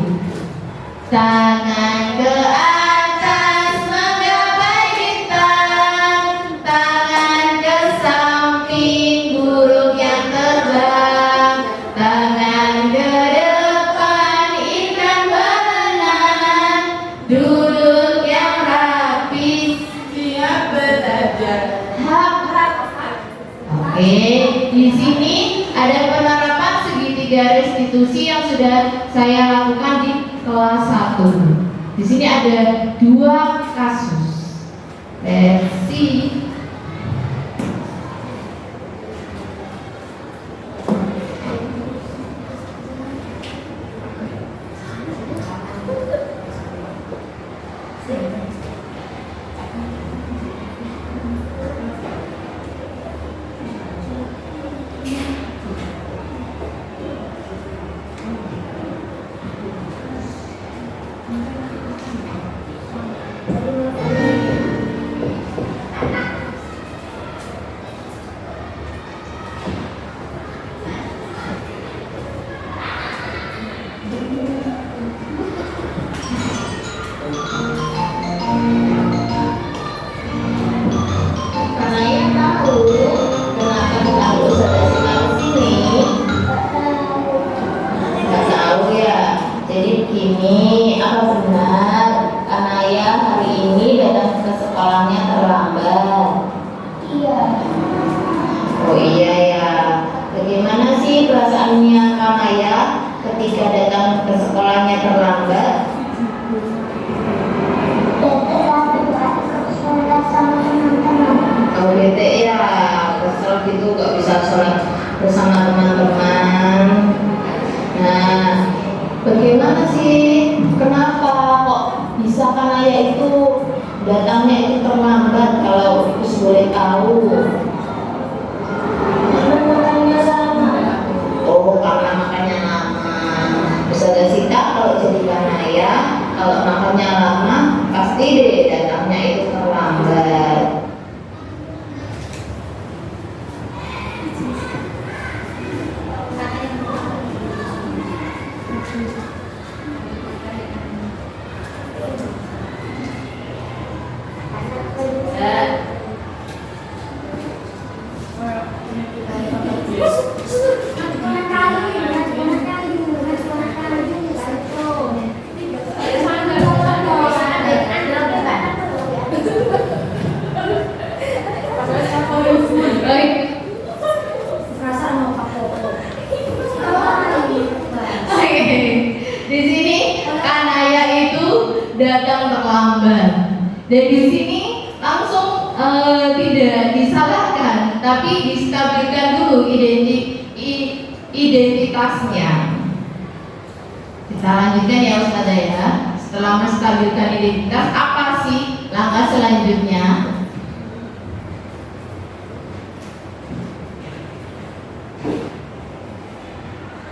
Tangan ke atas menggapai bintang, tangan ke samping burung yang terbang, tangan ke depan ikan berenang, duduk yang rapi siap belajar. Oke, di sini ada penerapan segitiga restitusi yang sudah saya lakukan di kelas 1. Di sini ada 2 kasus. Let's see. Karena yang tahu kenapa kita harus ada silang sini, nggak tahu ya. Jadi begini, apa benar Kanaya hari ini datang ke sekolahnya terlambat? Iya. Oh iya ya. Bagaimana sih perasaannya Kanaya ketika datang ke sekolahnya terlambat? Kalau bete ya, kesel gitu, gak bisa sholat bersama teman-teman. Nah, bagaimana sih? Kenapa kok bisa Kanaya itu datangnya itu terlambat? Kalau Us boleh tahu. Oh, karena makannya lama. Ustazah Sita kalau jadi Kanaya, kalau makannya lama, pasti deh datangnya itu terlambat. Di sini Kanaya itu datang terlambat. Dan di sini langsung tidak disalahkan, tapi distabilkan dulu identitasnya. Kita lanjutkan ya Ustazah ya. Setelah menstabilkan identitas, apa sih langkah selanjutnya?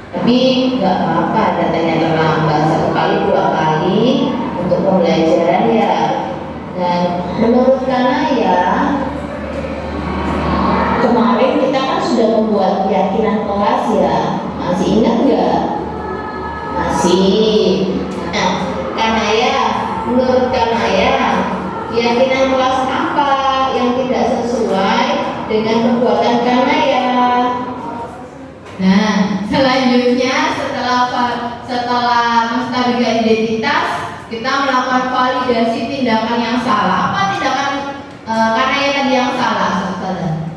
Tapi nggak apa-apa datanya terlambat 1 kali 2 kali untuk pembelajaran ya. Dan menurut Kanaya, kemarin kita kan sudah membuat keyakinan kelas ya. Masih ingat nggak? Masih. Nah, Kanaya, menurut Kanaya, keyakinan kelas apa yang tidak sesuai dengan perbuatan Kanaya? Nah, selanjutnya setelah menstabilkan identitas, kita melakukan validasi tindakan yang salah. Apa tindakan Kanaya tadi yang salah, Ustazah?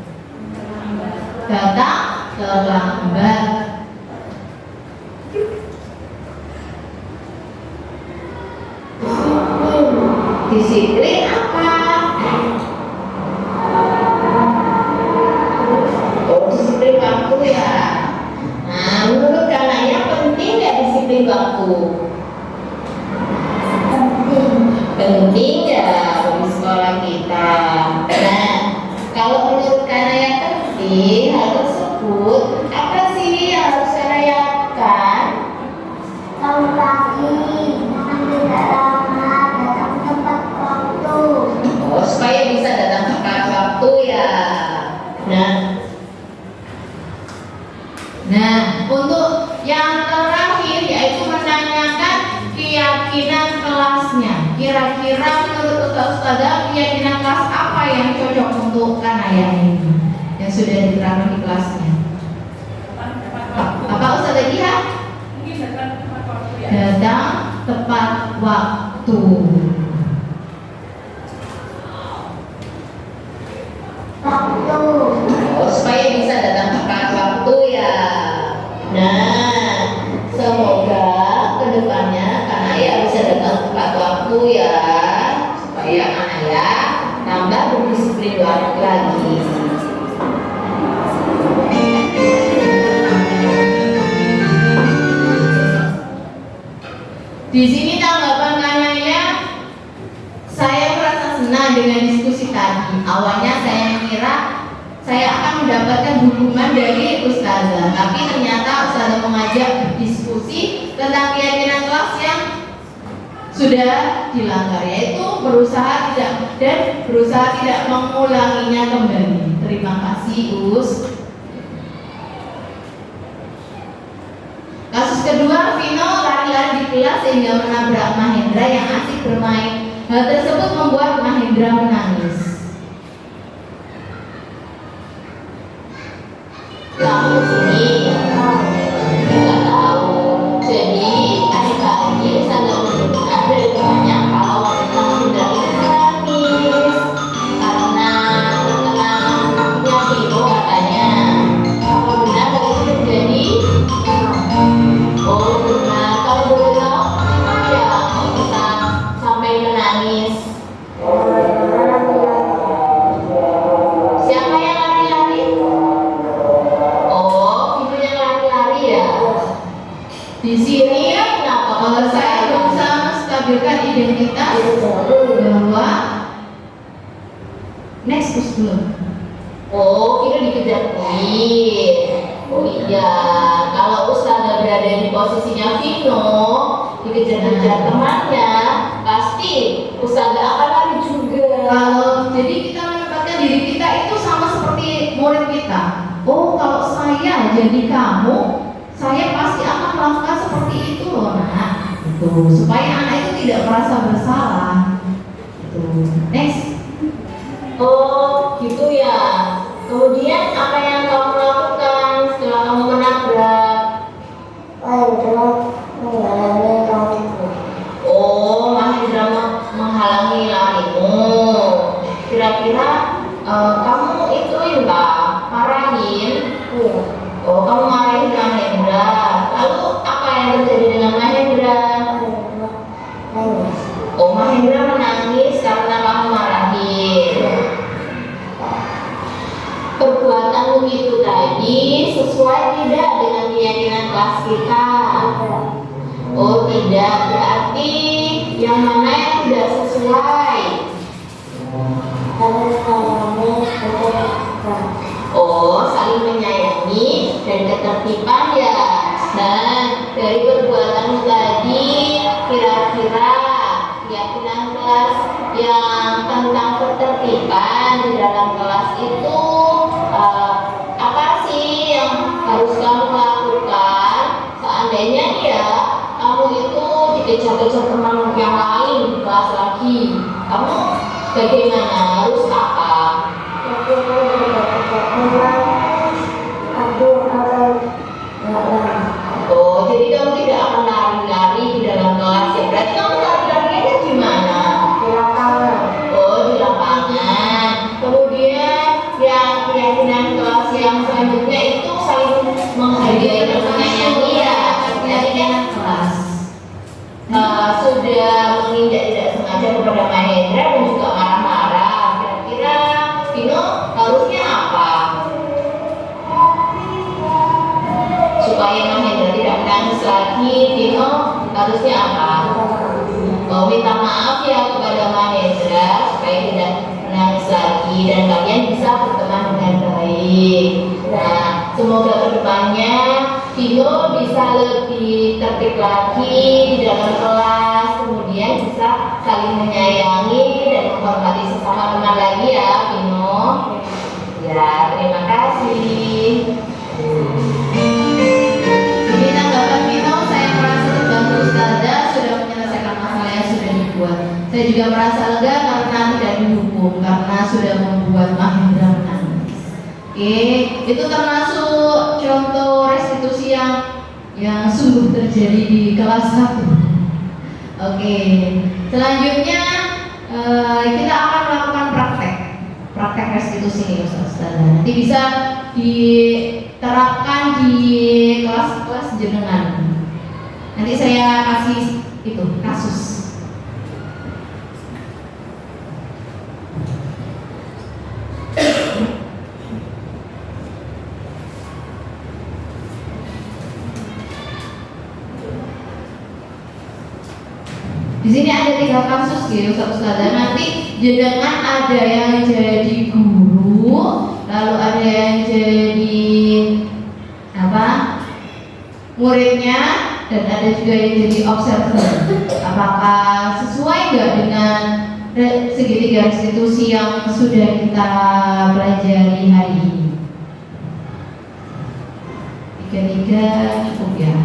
Datang terlambat. Disiplin apa? Oh, disiplin waktu ya. Nah, menurut Kanaya penting nggak disiplin waktu? Penting ya bagi sekolah kita. Nah, kalau menurut Kanaya penting, hal tersebut apa sih yang harus Kanaya lakukan? Bangun pagi, tidak lama, datang tepat waktu. Oh, supaya bisa datang tepat waktu ya. Nah, untuk yang terakhir yaitu menanyakan keyakinan kelasnya. Kira-kira menurut Ustazah keyakinan kelas apa yang cocok untuk Kanaya ini yang sudah diterangkan di kelasnya? Apa Ustazah lihat? Mungkin datang tepat waktu ya. Datang tepat waktu. Waktu. Oh, supaya bisa datang tepat waktu ya. Nah, semoga kedepannya Kanaya bisa datang tepat waktu ya, supaya Kanaya tambah berdisiplin waktu lagi. Di sini tanggapan Kanaya, saya merasa senang dengan diskusi tadi. Awalnya saya mengira saya akan mendapatkan dukungan dari Ustazah, tapi ternyata Ustazah mengajak diskusi tentang keyakinan kelas yang sudah dilanggar, yaitu berusaha tidak mengulanginya kembali. Terima kasih Us. Kasus kedua, Vino lari-lari di kelas sehingga menabrak Mahendra yang asik bermain. Hal tersebut membuat Mahendra menangis. Kamu sini nggak tahu. Jadi tadi Ustazah mendengar dari temannya kalau Mahendra itu menangis karena terkenanya Vino katanya. Apa benar hal itu terjadi? Oh benar, kalau boleh tahu kenapa ya kok bisa sampai menangis? Siapa yang lari-lari? Oh, itu yang lari-lari ya. Di sini saya berusaha menstabilkan identitas bahwa next dulu. Oh, itu dikejar kuis. Oh iya, kalau Ustazah berada di posisinya Vino, dikejar-kejar temannya, pasti Ustazah akan lari juga. Jadi kita menempatkan diri kita itu sama seperti murid kita. Oh, kalau saya jadi kamu, saya pasti akan melakukan seperti itu loh nak. Itu supaya anak itu tidak merasa bersalah. Itu. Next. Oh, gitu ya. Kemudian apa yang kamu lakukan setelah kamu menabrak? Oh, Mahendra menghalangi larimu. Kira-kira kamu ituin lah, marahin? Oh, kamu marahin Mahendra. Lalu apa yang terjadi dengan Mahendra? Oh, Mahendra menangis karena kamu marahin. Perbuatanmu itu tadi sesuai tidak dengan keyakinan kelas kita? Oh tidak, berarti yang mana yang tidak sesuai? Oh, saling menyayangi dan ketertiban ya. Nah, dari perbuatanmu tadi kira-kira keyakinan kelas yang tentang ketertiban di dalam kelas itu apa sih yang harus kamu lakukan seandainya ya kamu itu dikejar-kejar teman yang lain di kelas lagi? Kamu bagaimana? Harus apa? Oh, jadi kamu tidak akan lari-lari di dalam kelas ya? Berarti kamu lari-larinya di mana? Di lapangan. Oh, di lapangan. Kemudian yang keyakinan kelas yang selanjutnya itu saling menghargai dan menyayangi ya, keyakinan kelas. Sudah menginjak tidak sengaja kepada Mahendra. manis lagi dan kalian bisa berteman dengan baik. Nah, semoga kedepannya Vino bisa lebih tertib lagi di dalam kelas, kemudian bisa saling menyayangi dan menghormati sesama teman lagi ya Vino. Ya, terima kasih. Jadi tanggapan Vino, saya merasa terbantu Ustazah sudah menyelesaikan masalah yang sudah dibuat. Saya juga merasa lega karena tidak dihukum, karena sudah membuat Mahendra menangis. Oke, itu termasuk contoh restitusi yang sungguh terjadi di kelas 1. Oke, selanjutnya kita akan melakukan praktek restitusi nih Ustazah. Nanti bisa diterapkan di kelas-kelas jenengan. Nanti saya kasih itu kasus. Di sini ada 3 kasus gitu Ustazah. Nanti jenengan ada yang jadi guru, lalu ada yang jadi muridnya, dan ada juga yang jadi observer. Apakah sesuai nggak dengan segitiga restitusi yang sudah kita pelajari hari ini? 3 cukup ya.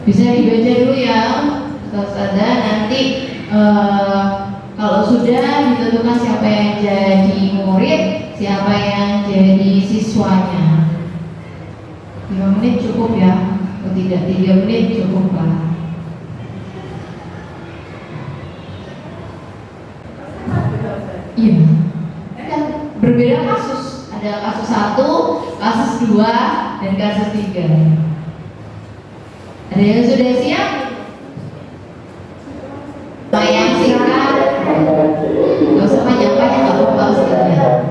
Bisa dibaca dulu ya Ustazah, nanti kalau sudah ditentukan siapa yang jadi murid, siapa yang jadi siswanya. 5 menit cukup ya, atau tidak 3 menit cukup lah. Iya, berbeda kasus, ada kasus 1, kasus 2, dan kasus 3. Ada yang sudah siap? Yang singkat, gak usah panjang-panjang, gak apa-apa Ustazah. Ya,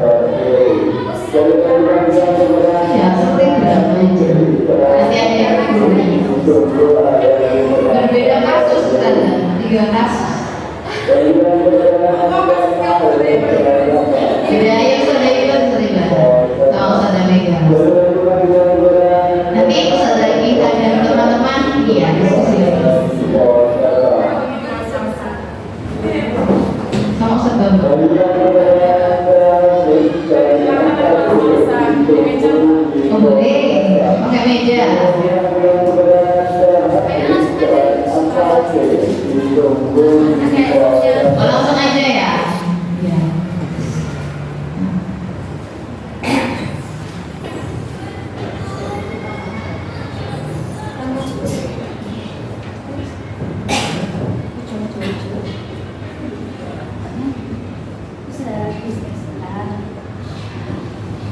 seperti drama aja. Nanti ada yang berbeda. Berbeda kasus Ustazah, 3 kasus. Jadi ayo Ustazah ikut terlibat. Tahu Ustazah megang. Nanti Ustazah kita dan teman-teman iya diskusi lagi. Sama Ustaz Bambang. Oh boleh, pakai meja. Oh langsung aja ya. Iya.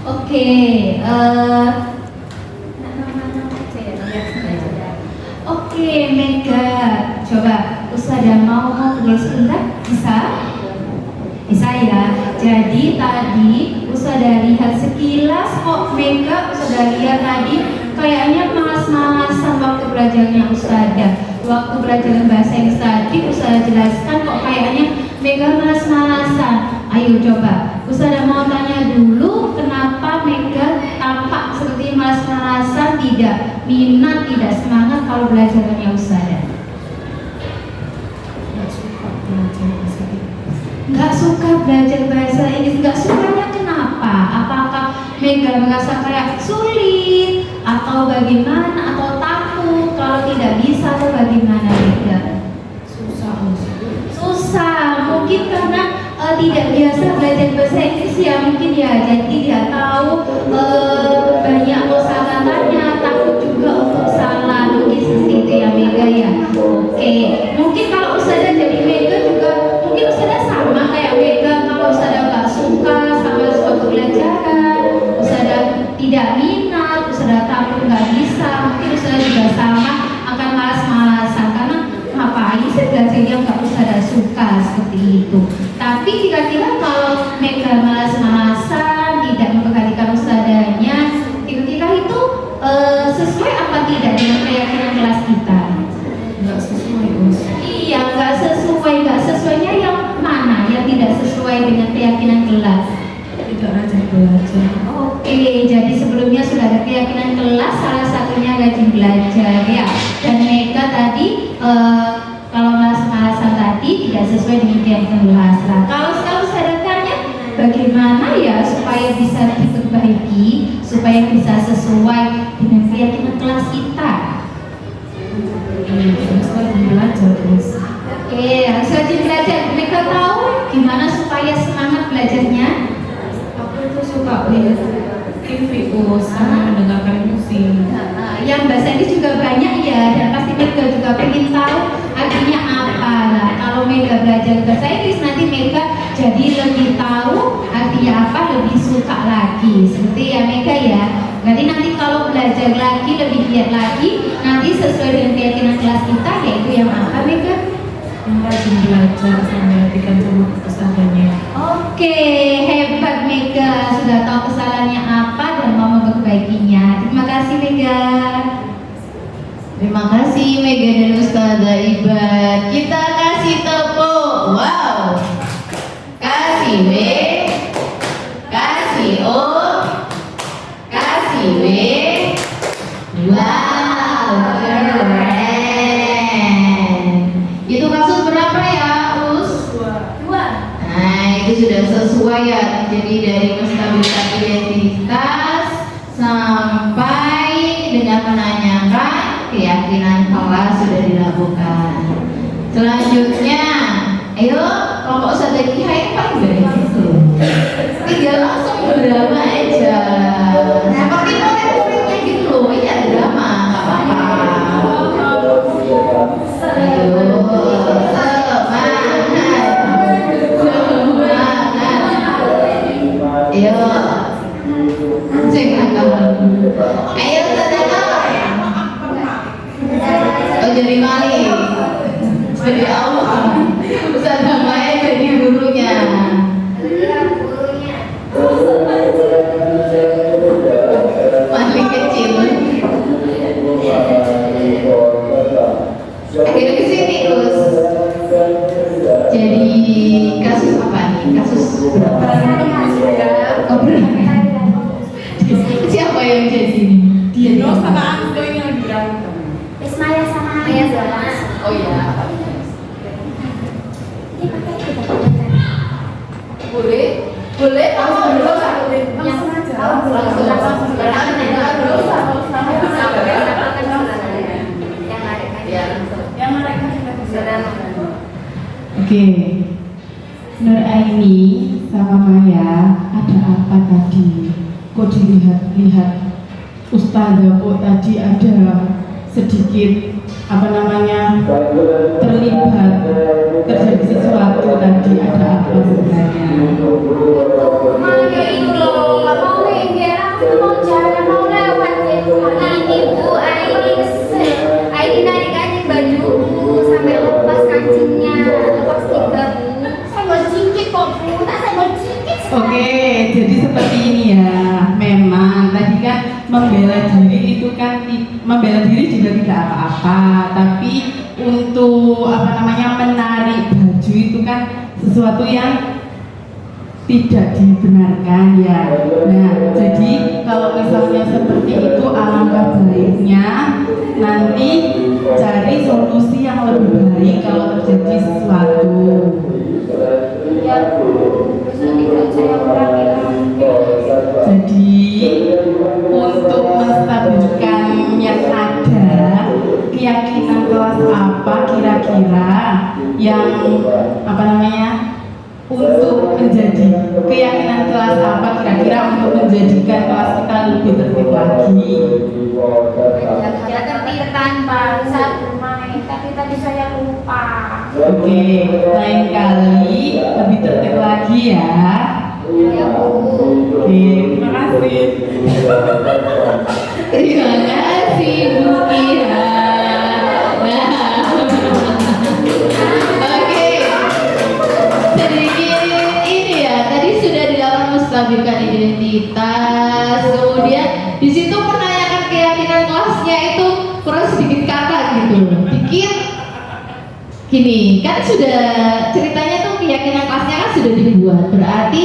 Oke, oke Mega, coba Ustazah mau ngobrol sebentar, bisa? Bisa ya. Jadi tadi Ustazah lihat sekilas kok Mega, Ustazah lihat tadi kayaknya malas-malasan waktu belajarnya Ustazah. Waktu belajar bahasa Inggris tadi Ustazah jelaskan kok kayaknya Mega malas-malasan. Ayo coba Ustazah mau tanya dulu, kenapa Mega tampak seperti malas-malasan, tidak minat, tidak semangat kalau belajarnya Ustazah? Nggak suka belajar bahasa Inggris. Nggak sukanya kenapa? Apakah Mega merasa kayak sulit atau bagaimana atau takut kalau tidak bisa atau bagaimana Mega? Susah, mungkin karena tidak biasa belajar bahasa Inggris ya mungkin ya, jadi tidak tahu banyak kosakatanya, takut juga untuk salah, mungkin seperti itu ya Mega ya. Oke, mungkin kalau Ustazah jadi Mega juga mungkin Ustazah sama kayak Mega, kalau Ustazah nggak suka sama suatu pelajaran, Ustazah tidak minat, Ustazah takut nggak bisa, mungkin Ustazah juga sama akan malas-malasan karena ngapain sih belajar yang nggak Ustazah suka seperti itu. Tapi kira-kira kalau Mega malas-malasan, tidak memperhatikan Ustazahnya, kira-kira itu sesuai apa tidak dengan keyakinan kelas kita? Nggak sesuai, Gus. Iya, nggak sesuai. Nggak sesuainya yang mana? Yang tidak sesuai dengan keyakinan kelas? Tidak rajin belajar. Oke, jadi sebelumnya sudah ada keyakinan kelas, salah satunya rajin belajar ya. Dan Mega tadi kalau malas-malasan tadi tidak sesuai dengan keyakinan kelas. Nah, kalau saya tanya bagaimana ya supaya bisa diperbaiki, supaya bisa sesuai dengan keyakinan kelas kita? Harus rajin belajar, Gus. Oke, harus rajin belajar. Mereka tahu gimana supaya semangat belajarnya? Aku itu suka lihat TV, Gus, sama mendengarkan musik. Yang bahasa Inggris juga banyak ya, dan pasti Mega juga pengen tahu artinya apa. Nah, kalau Mega belajar bahasa Inggris nanti Mega jadi lebih tahu artinya apa, lebih suka lagi. Seperti ya Mega ya. Berarti nanti kalau belajar lagi, lebih giat lagi, nanti sesuai dengan keyakinan kelas kita, yaitu yang apa Mega? Yang rajin belajar sama perhatikan sama ustazahnya. Oke, hebat Mega, sudah tahu kesalahannya apa dan mau memperbaikinya. Terima kasih Mega. Terima kasih Mega dan Ustazah Ibat. Kita kasih tepuk. Wow. Kasih B, kasih O, kasih B. Wow, keren. Itu kasus berapa ya, Us? 2. Nah, itu sudah sesuai ya. Jadi dari menstabilkan identitas sampai dengan menanyakan keyakinan kelas sudah dilakukan. Selanjutnya, ayo kelompok Ustazah Kiha ini paling banyak itu. Tinggal langsung drama aja. Seperti murid-muridnya gitu loh. Iya drama, nggak apa-apa. Ayo, semangat. Ayo, cek kamu. Ayo Ustazah. Oh jadi maling. Jadi Allah. Ustazah Maya jadi gurunya. Maling kecil. Akhirnya kesini Gus. Jadi kasus apa nih? Kasus berapa? Oh, berapa? Siapa yang jadi ini? Dia Dia sama aku ini lagi berantem. Ismail sama Maya sama. Oh ya. Boleh? Boleh? Langsung dulu. Langsung aja. Langsung. Yang mereka sudah bisa. Oke, Nur Aini sama Maya, ada apa tadi? Kok dilihat-lihat Ustazah kok tadi ada sedikit terlibat terjadi sesuatu tadi, ada apa sebenarnya? Maya itu loh, nggak mau minggir, aku mau jalan, mau lewat ini Bu, Aini narik aja bajuku sampai lepas kancingnya, lepas tiga Bu. Saya mau cincit kok Bu, saya mau cincit. Oke, jadi seperti ini ya. Memang tadi kan membela diri itu kan membela diri juga tidak apa-apa, tapi untuk menarik baju itu kan sesuatu yang tidak dibenarkan ya. Nah, jadi kalau misalnya seperti itu alangkah baiknya nanti cari solusi yang lebih baik kalau terjadi sesuatu. Ya Bu, besok tidak saya ulangi lagi. Jadi kira-kira yang apa namanya untuk menjadi keyakinan kelas apa kira-kira untuk menjadikan kelas kita lebih tertib lagi? Ya tertipan bangsa bermain, tapi tadi saya lupa. Oke, lain kali lebih tertib lagi ya. Ya Bu. Oke, terima kasih. Terima kasih Bu Kira. Oke, sedikit ini ya. Tadi sudah dilakukan menstabilkan identitas. Kemudian di situ menanyakan keyakinan kelasnya itu kurang sedikit kata gitu. Dikit gini, kan sudah ceritanya tuh keyakinan kelasnya kan sudah dibuat. Berarti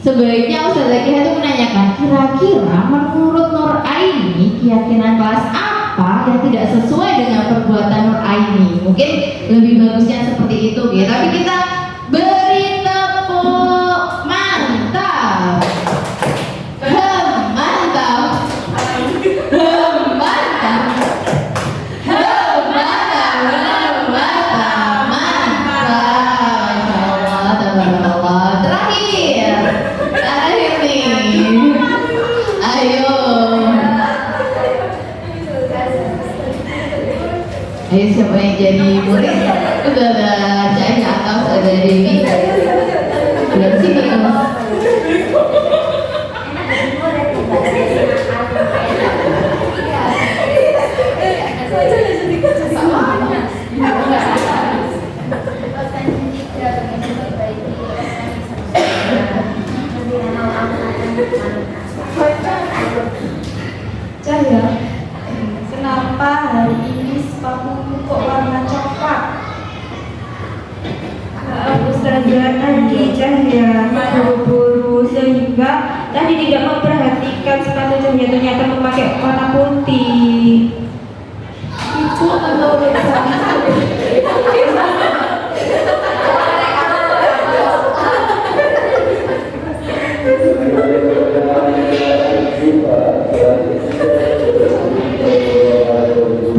sebaiknya Ustazah Kia itu menanyakan kira-kira menurut Nur Aini keyakinan kelas apa yang tidak sesuai dengan perbuatan Nur Aini. Mungkin lebih bagusnya seperti itu ya. Tapi kita beri tepuk mantap. Mantap. Ayo siapa yang jadi murid? Udah ada Cahaya atau ada Dewi? Lihat sini Mas. Cahaya, kenapa hari ini sepatumu kok warna coklat? Ustazah tadi Cahaya buru-buru sehingga tadi tidak memperhatikan sepatu Cahaya ternyata memakai warna putih. Itu menurut saya.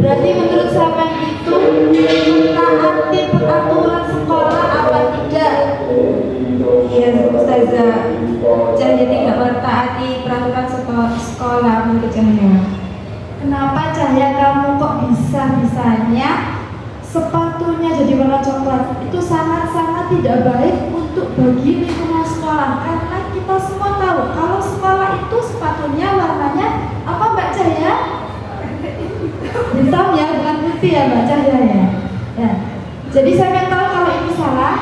Berarti menurut sampean itu menaati peraturan sekolah apa tidak? Iya Ustazah, Cahaya tidak mentaati peraturan sekolah menurut Cahaya. Kenapa Cahaya kamu kok bisa-bisanya sepatunya jadi warna coklat? Itu sangat-sangat tidak baik untuk bagi lingkungan sekolah. Karena kita semua tahu kalau sekolah itu sepatunya warnanya apa Mbak Cahaya? Hitam ya, bukan putih ya Mbak Cahaya ya. Ya. Jadi saya tahu kalau ini salah.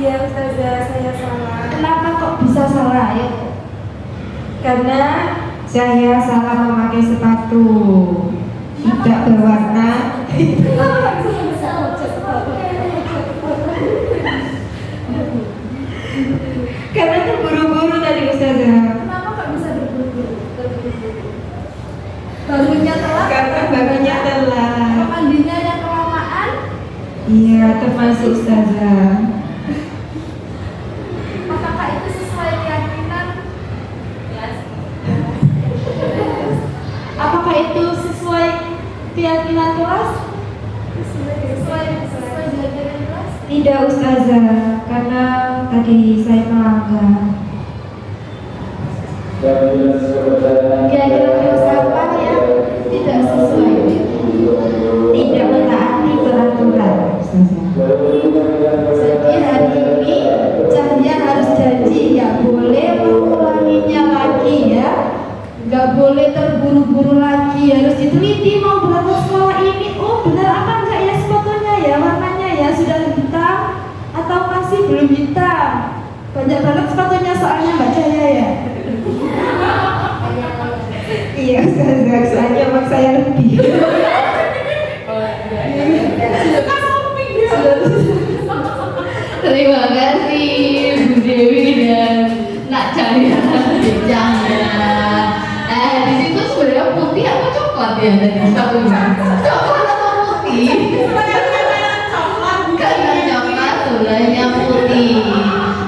Iya Ustazah, saya salah. Kenapa kok bisa salah ya? Karena saya salah memakai sepatu tidak berwarna. Karena terburu-buru tadi Ustazah. Kenapa kok bisa berburu? Barunya telat? Karena barunya telat. Mandinya yang kelamaan? Iya, termasuk Ustazah. Apakah itu sesuai keyakinan? Apakah itu sesuai keyakinan kelas? Sesuai keyakinan kelas? Tidak Ustazah, karena tadi saya melanggar. Kira-kira kelas apa yang tidak sesuai? Tidak mentaati peraturan Ustazah. Jadi hari ini Cahaya harus janji nggak boleh mengulanginya lagi ya, nggak boleh terburu-buru lagi, harus diteliti mau berangkat sekolah ini. Oh benar apa enggak ya sepatunya ya, warnanya ya sudah hitam atau masih belum hitam? Banyak banget sepatunya soalnya Mbak Cahaya ya. Iya Ustazah, soalnya emang saya lebih. Terima kasih Bu Dewi dan Nak Cahaya bincangnya. Di situ sebenarnya putih apa coklat ya tadi sepatunya? Coklat atau putih? Karena coklat sebenarnya putih.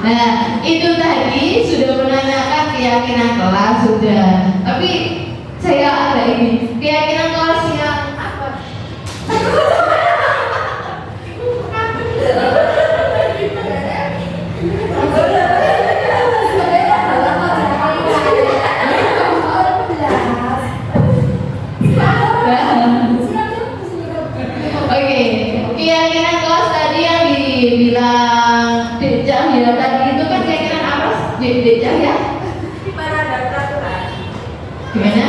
Nah itu tadi sudah menanyakan keyakinan kelas sudah. Tapi saya ada ini keyakinan kelas yang apa? Gimana?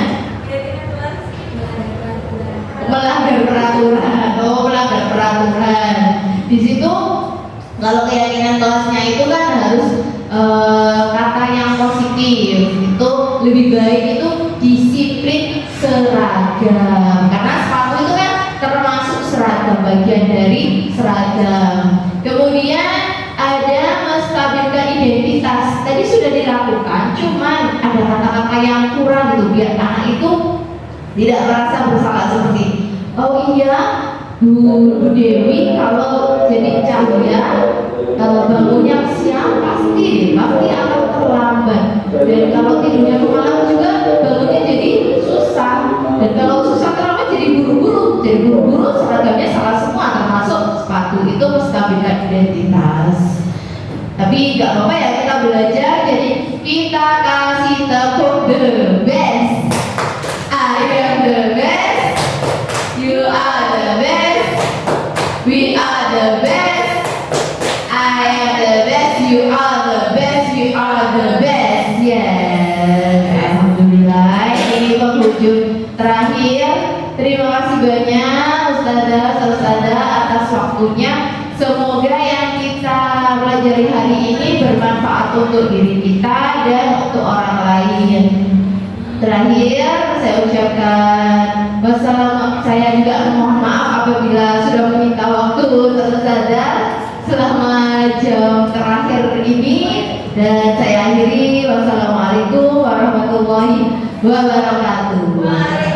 Melanggar peraturan. Oh, melanggar peraturan. Di situ kalau keyakinan kelasnya itu kan harus kata yang positif. Itu lebih baik itu disiplin seragam. Karena sepatu itu kan termasuk seragam, bagian dari seragam. Kemudian ada menstabilkan identitas. Tadi sudah dilakukan, cuman ada kata-kata yang kurang gitu biar anak itu tidak merasa bersalah seperti oh iya Bu Dewi kalau jadi cahaya bangunnya siang pasti akan terlambat, dan kalau tidurnya malam juga bangunnya jadi susah, dan kalau susah terlambat jadi buru-buru seragamnya salah semua termasuk sepatu. Itu menstabilkan identitas. Tapi gak apa-apa ya, kita belajar, jadi kita kasih tepuk the best. I am the best, you are the best, we are the best. I am the best, you are the best, we are the best. Yes, alhamdulillah. Ini penghujung terakhir. Terima kasih banyak Ustazah atas waktunya. Semoga yang kita pelajari hari ini bermanfaat untuk diri kita dan untuk orang lain. Terakhir saya ucapkan saya juga mohon maaf apabila sudah meminta waktu Ustazah selama jam terakhir ini, dan saya akhiri. Wassalamualaikum warahmatullahi wabarakatuh.